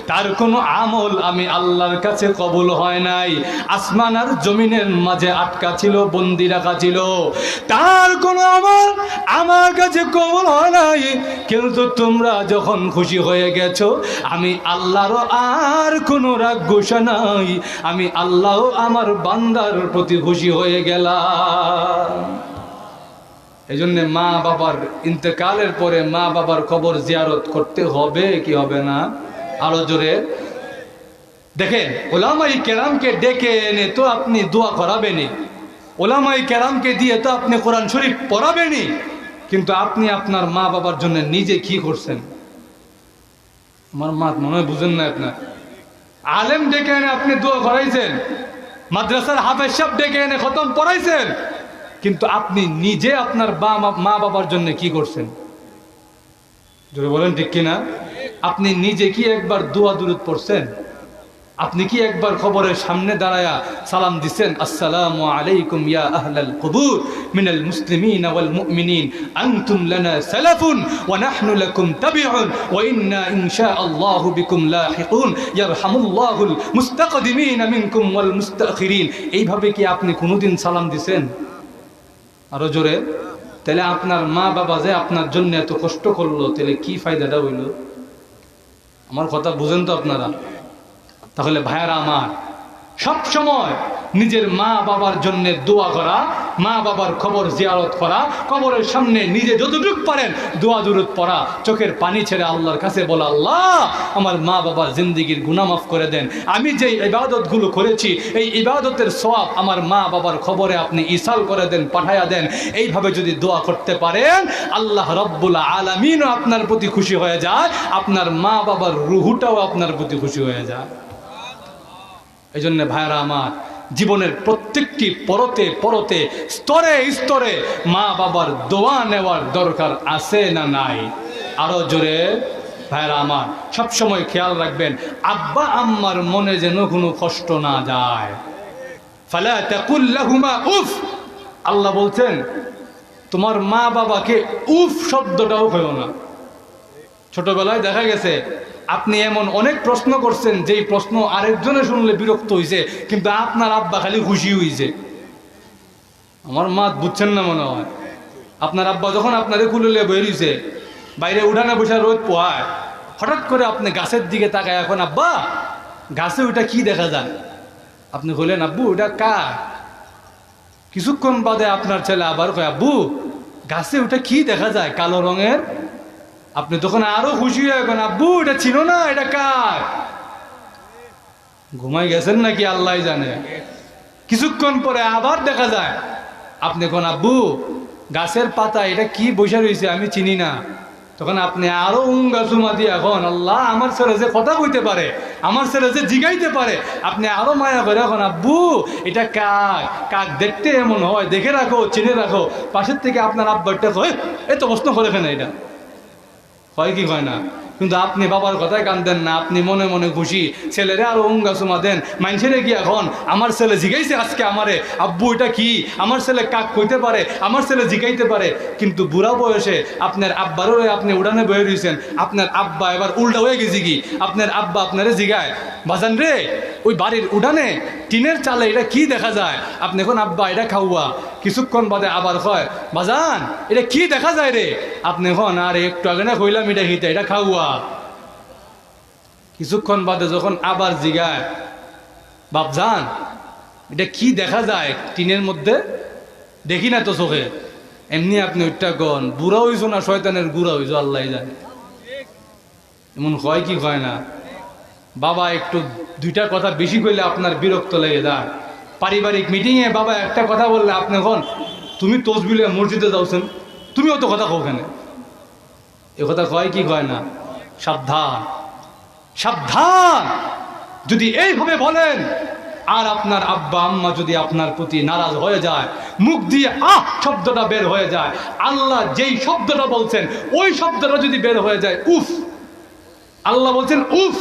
তার কোনো আমল আমি আল্লাহর কাছে কবুল হয় নাই, আসমান আর জমিনের মাঝে আটকা ছিল, বন্দি রাখা ছিল, তার কোনো আমল আমার কাছে কবুল হয় নাই। কিন্তু তোমরা যখন খুশি হয়ে গেছো, আমি আল্লাহরও আর কোনো রাগ গোসা নাই, আমি আল্লাহ আমার বান্দার প্রতি খুশি হয়ে গেলাম। এই জন্যে মা বাবার ইন্তেকালের পরে মা বাবার কবর জিয়ারত করতে হবে কি হবে না? আরো জোরে দেখেন, ওলামাই কেরামকে ডেকে এনে তো আপনি দোয়া করাবেনি, ওলামাই কেরামকে দিয়ে তো আপনি কোরআন শরীফ পড়াবেনি, কিন্তু আপনি আপনার মা বাবার জন্য নিজে কি করছেন? আমার মা মনে হয় বুঝেন না। আপনার আলেম ডেকে এনে আপনি দোয়া করাইছেন, মাদ্রাসার হাফেজ সাহেব ডেকে এনে খতম পড়াইছেন, কিন্তু আপনি নিজে আপনার মা বাবার জন্য কি করছেন? যদি বলেন ঠিক কিনা? আপনি নিজে কি একবার দোয়া দুরূদ পড়ছেন? আপনি কি একবার কবরের সামনে দাঁড়ায়া সালাম দিছেন, আসসালামু আলাইকুম ইয়া আহলাল কুবুর মিনাল মুসলিমিন ওয়াল মুমিনিন, আনতুম লানা সালাফুন ওয়া নাহনু লাকুম তাবিউন ওয়া ইন্না ইনশাআল্লাহু বিকুম লাহিকুন ইয়ারহামুল্লাহুল মুস্তাকদিমিন মিনকুম ওয়াল মুস্তাখিরিন। এইভাবে কি আপনি কোনোদিন সালাম দিছেন? আরো জোরে। তাহলে আপনার মা বাবা যে আপনার জন্য এত কষ্ট করলো, তাহলে কি ফায়দাটা হইল? আমার কথা বুঝেন তো আপনারা? তাহলে ভাইয়ারা আমার, সব সময় নিজের মা বাবার জন্য দোয়া করা, মা বাবার কবর জিয়ারত করা, কবরের সামনে নিজে যতটুকু পারেন দোয়া দুরূদ পড়া, চোখের পানি ছেড়ে আল্লাহর কাছে বলা, আল্লাহ আমার মা বাবার জিন্দেগির গুনাহ মাফ করে দেন, আমি যেই ইবাদতগুলো করেছি এই ইবাদতের সওয়াব আমার মা বাবার খবরে আপনি ইসাল করে দেন, পাঠায়া দেন। এইভাবে যদি দোয়া করতে পারেন, আল্লাহ রব্বুল আলামিনও আপনার প্রতি খুশি হয়ে যায়, আপনার মা বাবার রুহুটাও আপনার প্রতি খুশি হয়ে যায়। এই জন্য ভাইরা আমার, জীবনের প্রত্যেকটি পরতে পরতে, স্তরে স্তরে মা বাবার দোয়া নেওয়ার দরকার আছে না নাই? আরো জোরে ভাইরা আমার, সবসময় খেয়াল রাখবেন, আব্বা আম্মার মনে যেন কোনো কষ্ট না যায়। ফালা তাকুল লাহুমা উফ, আল্লাহ বলছেন তোমার মা বাবাকে উফ শব্দটাও কইও না। ছোটবেলায় দেখা গেছে আপনি এমন অনেক প্রশ্ন করছেন যেই প্রশ্ন আরেকজনে শুনলে বিরক্ত হইছে, কিন্তু আপনার আব্বা খালি খুশি হইছে। আমার মা বুঝছেন না মনে হয়। আপনার আব্বা যখন আপনাদের কুলে বেরিয়েছে, বাইরে উঠানে বসে রোদ পোহায়, হঠাৎ করে আপনি গাছের দিকে তাকায়, এখন আব্বা গাছে ওইটা কি দেখা যায়? আপনি বললেন আব্বু ওটা কার? কিছুক্ষণ বাদে আপনার ছেলে আবার কয়, আব্বু গাছে ওটা কি দেখা যায় কালো রঙের? আপনি তখন আরো খুশি হয়ে গেলেন, আব্বু এটা ছিল না, এটা কার? ঘুমাই গেছেন নাকি আল্লাহ জানে। কিছুক্ষণ পরে আবার দেখা যায়, আপনি কোন আব্বু গাছের পাতা এটা কি বসে রয়েছে আমি চিনি না। তখন আপনি আরো উঙ্গা চুমা দিয়ে, এখন আল্লাহ আমার ছেলে যে কথা কইতে পারে, আমার ছেলে যে জিগাইতে পারে, আপনি আরো মায়া করে, এখন আব্বু এটা কাক, কাক দেখতে এমন হয়, দেখে রাখো, চিনে রাখো। পাশের থেকে আপনার আব্বারটা কয় এত প্রশ্ন করে কেন? এটা হয় কি হয় না? কিন্তু আপনি বাবার কথায় কান্দেন না, আপনি মনে মনে খুশি, ছেলেরে আরো উঙ্গা চুমা দেন। মানুষের কি এখন আমার ছেলে জিগাইছে আজকে আমারে, আব্বু এটা কি, আমার ছেলে কাক কইতে পারে, আমার ছেলে জিগাইতে পারে। কিন্তু বুড়া বয়সে আপনার আব্বারও আপনি উড়ানে বয়ে রয়েছেন, আপনার আব্বা এবার উল্টা হয়ে গেছে কি, আপনার আব্বা আপনারে জিগায়, বাজান রে ওই বাড়ির উঠানে টিনের চালে এটা কি দেখা যায়, আপনি এখন আব্বা এটা খাওয়া, কিছুক্ষণ বাদে আবার কয় বাজান এটা কি দেখা যায় রে, আপনি এখন আর একটু আগে না কইলাম এটা হিতে এটা খাওয়া। কিছুক্ষণ বাদে যখন আবার জিগায় বাপজান এটা কি দেখা যায় টিনের মধ্যে, দেখি না তো চোখে, এমনি আপনি ওইটা গন বুড়া হইছো না শয়তানের গুড়া হইছো আল্লাহ জানে। এমন হয় কি হয় না? বাবা একটু দুইটা কথা বেশি কইলে আপনার বিরক্ত লেগে যায়। পারিবারিক মিটিংয়ে বাবা একটা কথা বললে আপনি এখন তুমি তসবিলে মসজিদে যাওছেন, তুমি অত কথা কও কেন? এ কথা কয় কি কয় না? সাবধান সাবধান, যদি এইভাবে বলেন আর আপনার আব্বা আম্মা যদি আপনার প্রতি নারাজ হয়ে যায়, মুখ দিয়ে আহ শব্দটা বের হয়ে যায়, আল্লাহ যেই শব্দটা বলছেন ওই শব্দটা যদি বের হয়ে যায়, উফ, আল্লাহ বলছেন উফ।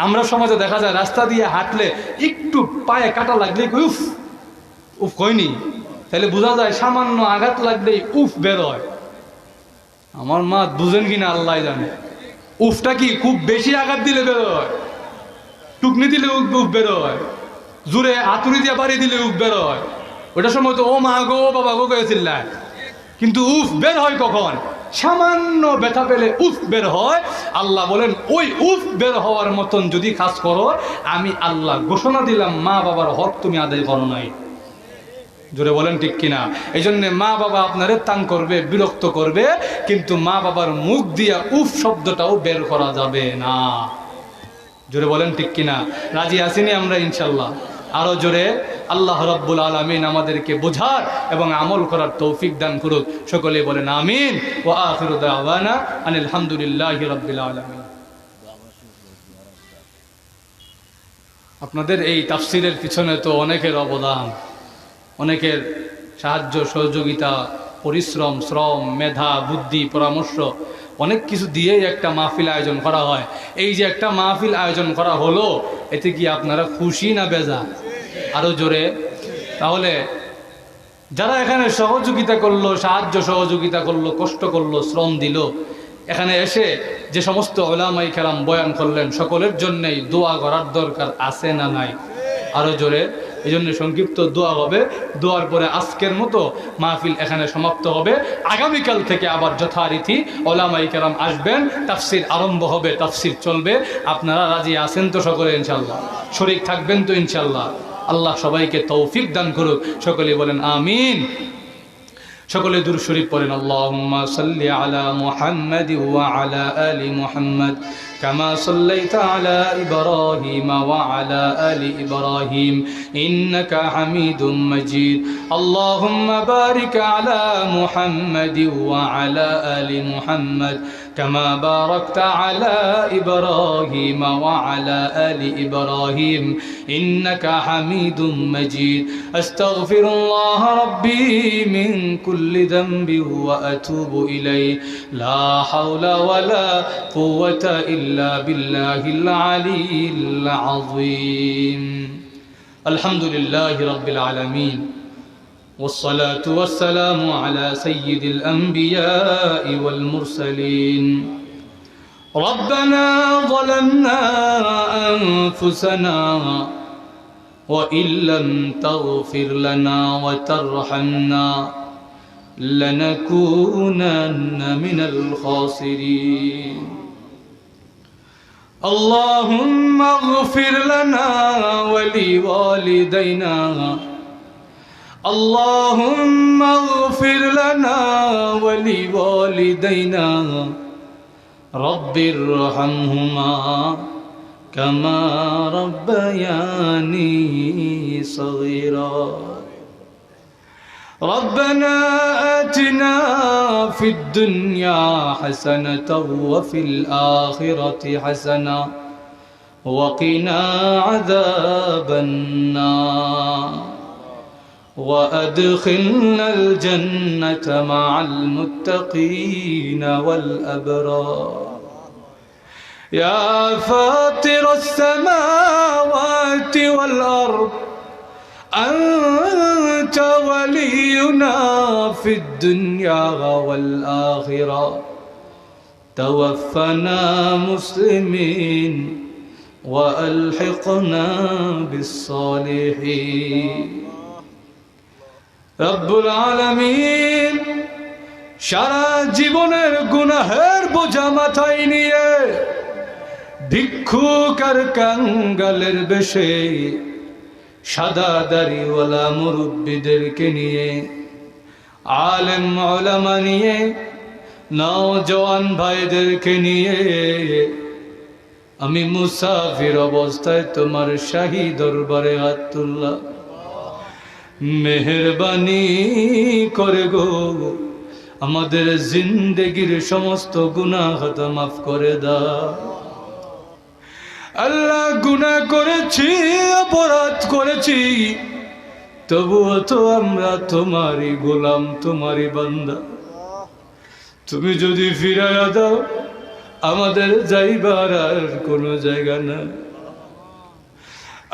আমরা সমাজে দেখা যায় রাস্তা দিয়ে হাঁটলে একটু পায়ে কাটা লাগলেই উফ উফ কইনি, তাহলে বোঝা যায় সামান্য আঘাত লাগলেই উফ বের হয়। আমার মা বুঝেন কিনা আল্লাহ জানে। উফটা কি খুব বেশি আঘাত দিলে বের হয়, টুকনি দিলে উফ বের হয়, জোরে হাতুড়ি দিয়ে বাড়ি দিলে উফ বের হয়। ওটার সময় তো ও মা গো বাবা গো গেছিল, কিন্তু উফ বের হয় কখন? সামান্য ব্যথা পেলে উফ বের হয়। আল্লাহ বলেন ওই উফ বের হওয়ার মতন যদি কাজ করো, আমি আল্লাহ ঘোষণা দিলাম মা বাবার হক তুমি আদায় করো নাই। জোরে বলেন ঠিক কিনা? এই জন্য মা বাবা আপনারে তাং করবে, বিরক্ত করবে, কিন্তু মা বাবার মুখ দিয়া উফ শব্দটাও বের করা যাবে না। জোরে বলেন ঠিক কিনা? রাজি আসিনি আমরা ইনশাল্লাহ? আরো জোরে। আল্লাহ রাব্বুল আলামিন আমাদেরকে বোঝার এবং আমল করার তৌফিক দান করুক। সকলে বলেন আমিন। ওয়া আখিরু দাওয়ানা আনিল হামদুলিল্লাহি রাব্বিল আলামিন। আপনাদের এই তাফসিরের পিছনে তো অনেকের অবদান, অনেকের সাহায্য সহযোগিতা, পরিশ্রম, শ্রম, মেধা, বুদ্ধি, পরামর্শ, অনেক কিছু দিয়েই একটা মাহফিল আয়োজন করা হয়। এই যে একটা মাহফিল আয়োজন করা হলো, এতে কি আপনারা খুশি না বেজা? আরো জোরে। তাহলে যারা এখানে সহযোগিতা করলো, সাহায্য সহযোগিতা করলো, কষ্ট করলো, শ্রম দিল, এখানে এসে যে সমস্ত উলামায়ে কেরাম বয়ান করলেন, সকলের জন্যই দোয়া করার দরকার আছে না নাই? আরো জোরে। এই জন্য সংক্ষিপ্ত দোয়া হবে, দোয়ার পরে আজকের মতো মাহফিল এখানে সমাপ্ত হবে। আগামীকাল থেকে আবার যথারীতি উলামায়ে কেরাম আসবেন, তাফসির আরম্ভ হবে, তাফসির চলবে। আপনারা রাজি আছেন তো সকলে ইনশাল্লাহ? শরীক থাকবেন তো ইনশাল্লাহ? আল্লাহ সবাইকে তৌফিক দান করুক। সকলে বলেন আমিন। সকলে দুরূদ শরীফ পড়েন। আল্লাহুম্মা সাল্লি আলা মুহাম্মাদ ওয়া আলা আলি মুহাম্মাদ কামা সাল্লাইতা আলা ইব্রাহিম ওয়া আলা আলি ইব্রাহিম ইন্নাকা হামিদুম মাজিদ। আল্লাহুম্মা বারিক আলা মুহাম্মাদ ওয়া আলা আলি মুহাম্মাদ كما باركت على إبراهيم وعلى آل إبراهيم إنك حميد مجيد. أستغفر الله ربي من كل ذنب وأتوب إليه. لا حول ولا قوة إلا بالله العلي العظيم. الحمد لله رب العالمين والصلاة والسلام على سيد الأنبياء والمرسلين. ربنا ظلمنا أنفسنا وإن لم تغفر لنا وترحمنا لنكونن من الخاسرين. اللهم اغفر لنا ولوالدينا. اللهم اغفر لنا ولوالدينا رب ارحمهما كما ربياني صغيرا. ربنا آتنا في الدنيا حسنة وفي الآخرة حسنة وقنا عذاب النار وأدخلنا الجنة مع المتقين والأبرار. ইয়া ফাতিরাস সামাওয়াতি ওয়াল আরদ আনতা ওয়ালিয়ুনা ফিদ দুনিয়া ওয়াল আখিরা তাওয়াফফানা মুসলিমিন وألحقنا بالصالحين রব্বুল আলামিন সারা জীবনের গুনাহের বোঝা মাথায় নিয়ে ভিক্ষুক আর কাঙ্গালের বেশে সাদা দাড়িওয়ালা মুরব্বিদেরকে নিয়ে আলেম উলামা নিয়ে নওজওয়ান ভাইদেরকে নিয়ে আমি মুসাফির অবস্থায় তোমার শাহী দরবারে হাত তুললাম। মেহেরবানি করে গো আমাদের জিন্দেগির সমস্ত গুনাহ খাতা মাফ করে দাও। আল্লাহ গুনাহ করেছি, অপরাধ করেছি, তবুও তো আমরা তোমারই গোলাম, তোমারই বান্দা। তুমি যদি ফিরাইয়া দাও আমাদের যাইবার আর কোনো জায়গা না।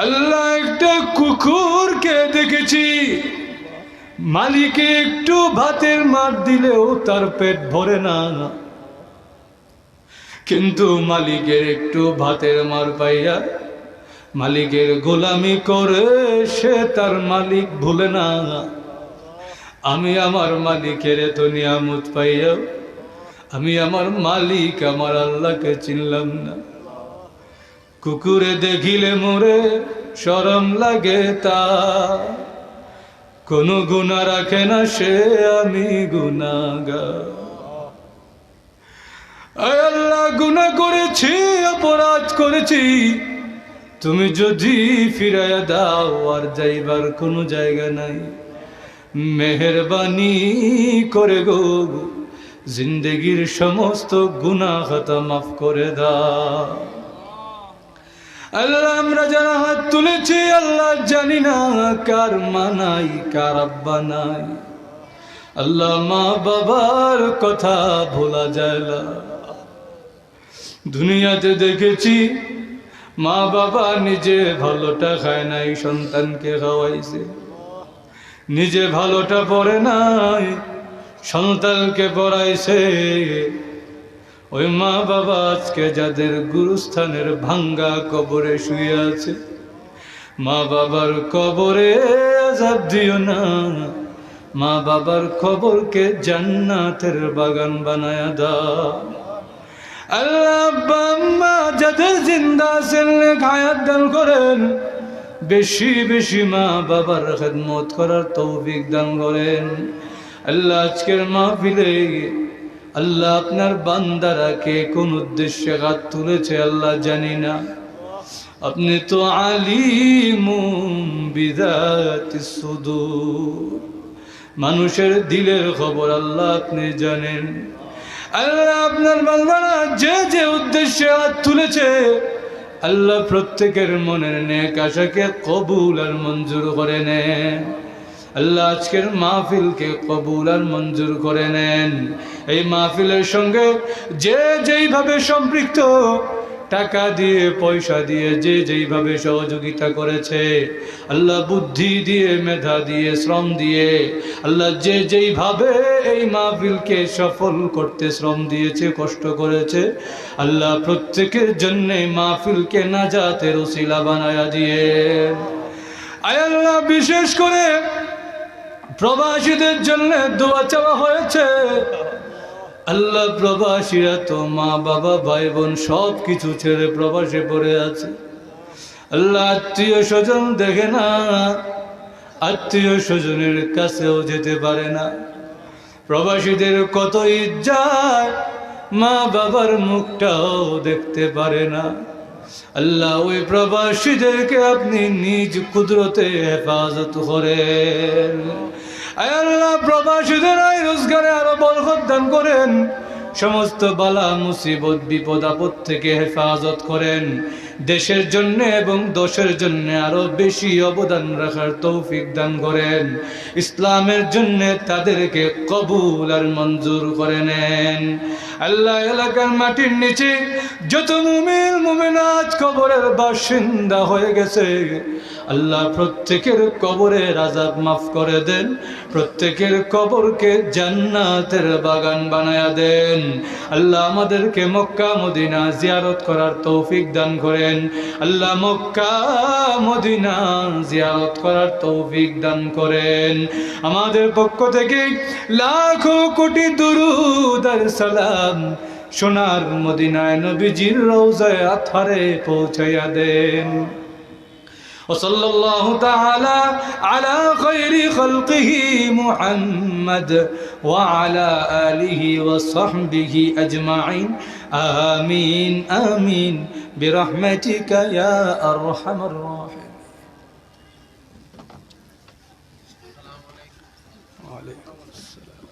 আল্লাহ একটা কুকুরকে দেখেছি, মালিকে একটু ভাতের মার দিলেও তার পেট ভরে না, কিন্তু মালিকের একটু ভাতের মার পাইয়া মালিকের গোলামি করে সে তার মালিক ভুলে না। আমি আমার মালিকের এত নিয়ামত পাইয়া আমি আমার মালিক আমার আল্লাহকে চিনলাম না। কুকুরে দেখিলে মোরে শরম লাগে, তা কোনো গুনাহ রাখে না সে, আমি গুনাহগার। আয় আল্লাহ গুনাহ করেছি, অপরাধ করেছি, তুমি যদি ফিরাইয়া দাও আর যাইবার কোনো জায়গা নাই। মেহেরবানি করে গো জিন্দেগির সমস্ত গুনাহ খাতা মাফ করে দাও। আল্লাহ আমরা যারা হাত তুলেছি আল্লাহ জানি না কার মা নাই, কার আব্বা নাই। আল্লাহ মা বাবার কথা ভোলা যায় না। দুনিয়াতে দেখেছি মা বাবা নিজে ভালোটা খায় নাই, সন্তানকে খাওয়াইছে। নিজে ভালোটা পড়ে নাই, সন্তানকে পড়াইছে। ওই মা বাবা আজকে যাদের গুরুস্থানের ভাঙ্গা কবরে শুয়ে আছে, মা বাবার কবরে আযাব দিও না, মা বাবার কবরকে জান্নাতের বাগান বানায়া দাও। আল্লাহ আব্বা আম্মা যাদের জিন্দা আছেন হায়াত দান করেন, বেশি বেশি মা বাবার খেদমত করার তৌফিক দান করেন। আল্লাহ আজকের মাহফিলে আল্লাহ আপনার বান্দারা কে কোন উদ্দেশ্যে হাত তুলেছে আল্লাহ জানি না। আপনি তো আলিমুম বিযাতিস সুদূর, মানুষের দিলের খবর আল্লাহ আপনি জানেন। আল্লাহ আপনার বান্দারা যে যে উদ্দেশ্যে হাত তুলেছে আল্লাহ প্রত্যেকের মনের নেক আশাকে কবুল আর মঞ্জুর করে নেন। আল্লাহ আজকের মাহফিলকে কবুল আর মঞ্জুর করে নেন। এই মাহফিলের সঙ্গে যে যেইভাবে সম্পৃক্ত, টাকা দিয়ে পয়সা দিয়ে যে যেইভাবে সহযোগিতা করেছে, আল্লাহ বুদ্ধি দিয়ে মেধা দিয়ে শ্রম দিয়ে, আল্লাহ যে যেইভাবে এই মাহফিলকে সফল করতে শ্রম দিয়েছে, কষ্ট করেছে, আল্লাহ প্রত্যেকের জন্য মাহফিলকে নাজাতের ওসিলা বানায়া দিয়ে। আয় আল্লাহ বিশেষ করে প্রবাসীদের জন্য দোয়া চাওয়া হয়েছে। আল্লাহ প্রবাসীরা তো মা বাবা ভাই বোন সব কিছু ছেড়ে প্রবাসে পড়ে আছে। আল্লাহ আত্মীয় স্বজন দেখে না, আত্মীয় স্বজনের কাছেও যেতে পারে না। প্রবাসীদের কত ইজ্জত, মা বাবার মুখটাও দেখতে পারে না। আল্লাহ ওই প্রবাসীদেরকে আপনি নিজ কুদরতে হেফাজত করেন। আল্লাহ প্রবাসীদের আয় রোজগারে আরো বরকত দান করেন, সমস্ত বালা মুসিবত বিপদ আপদ থেকে হেফাজত করেন। দেশের জন্য এবং দশের জন্য আরো বেশি অবদান রাখার তৌফিক দান করেন। ইসলামের জন্য তাদেরকে কবুল আর মঞ্জুর করে নেন। আল্লাহ এলাকার মাটির নিচে যত মুমিন মুমিনাত কবরের বাসিন্দা হয়ে গেছে, আল্লাহ প্রত্যেকের কবরের আযাব মাফ করে দেন, প্রত্যেকের কবরকে জান্নাতের বাগান বানায়া দেন। আল্লাহ আমাদেরকে মক্কা মদিনা জিয়ারত করার তৌফিক দান করেন। আল্লাহ মক্কা মদিনা জিয়ারত করার তৌফিক দান করেন। আমাদের পক্ষ থেকে লাখো কোটি দুরূদ আর সালাম সোনার মদিনায় নবীজির রওজায়ে আতহারে পৌঁছাইয়া দেন। وصلى الله تعالى على خير خلقه محمد وعلى آله وصحبه أجمعين آمين آمين برحمتك يا أرحم الراحمين. وعليكم السلام.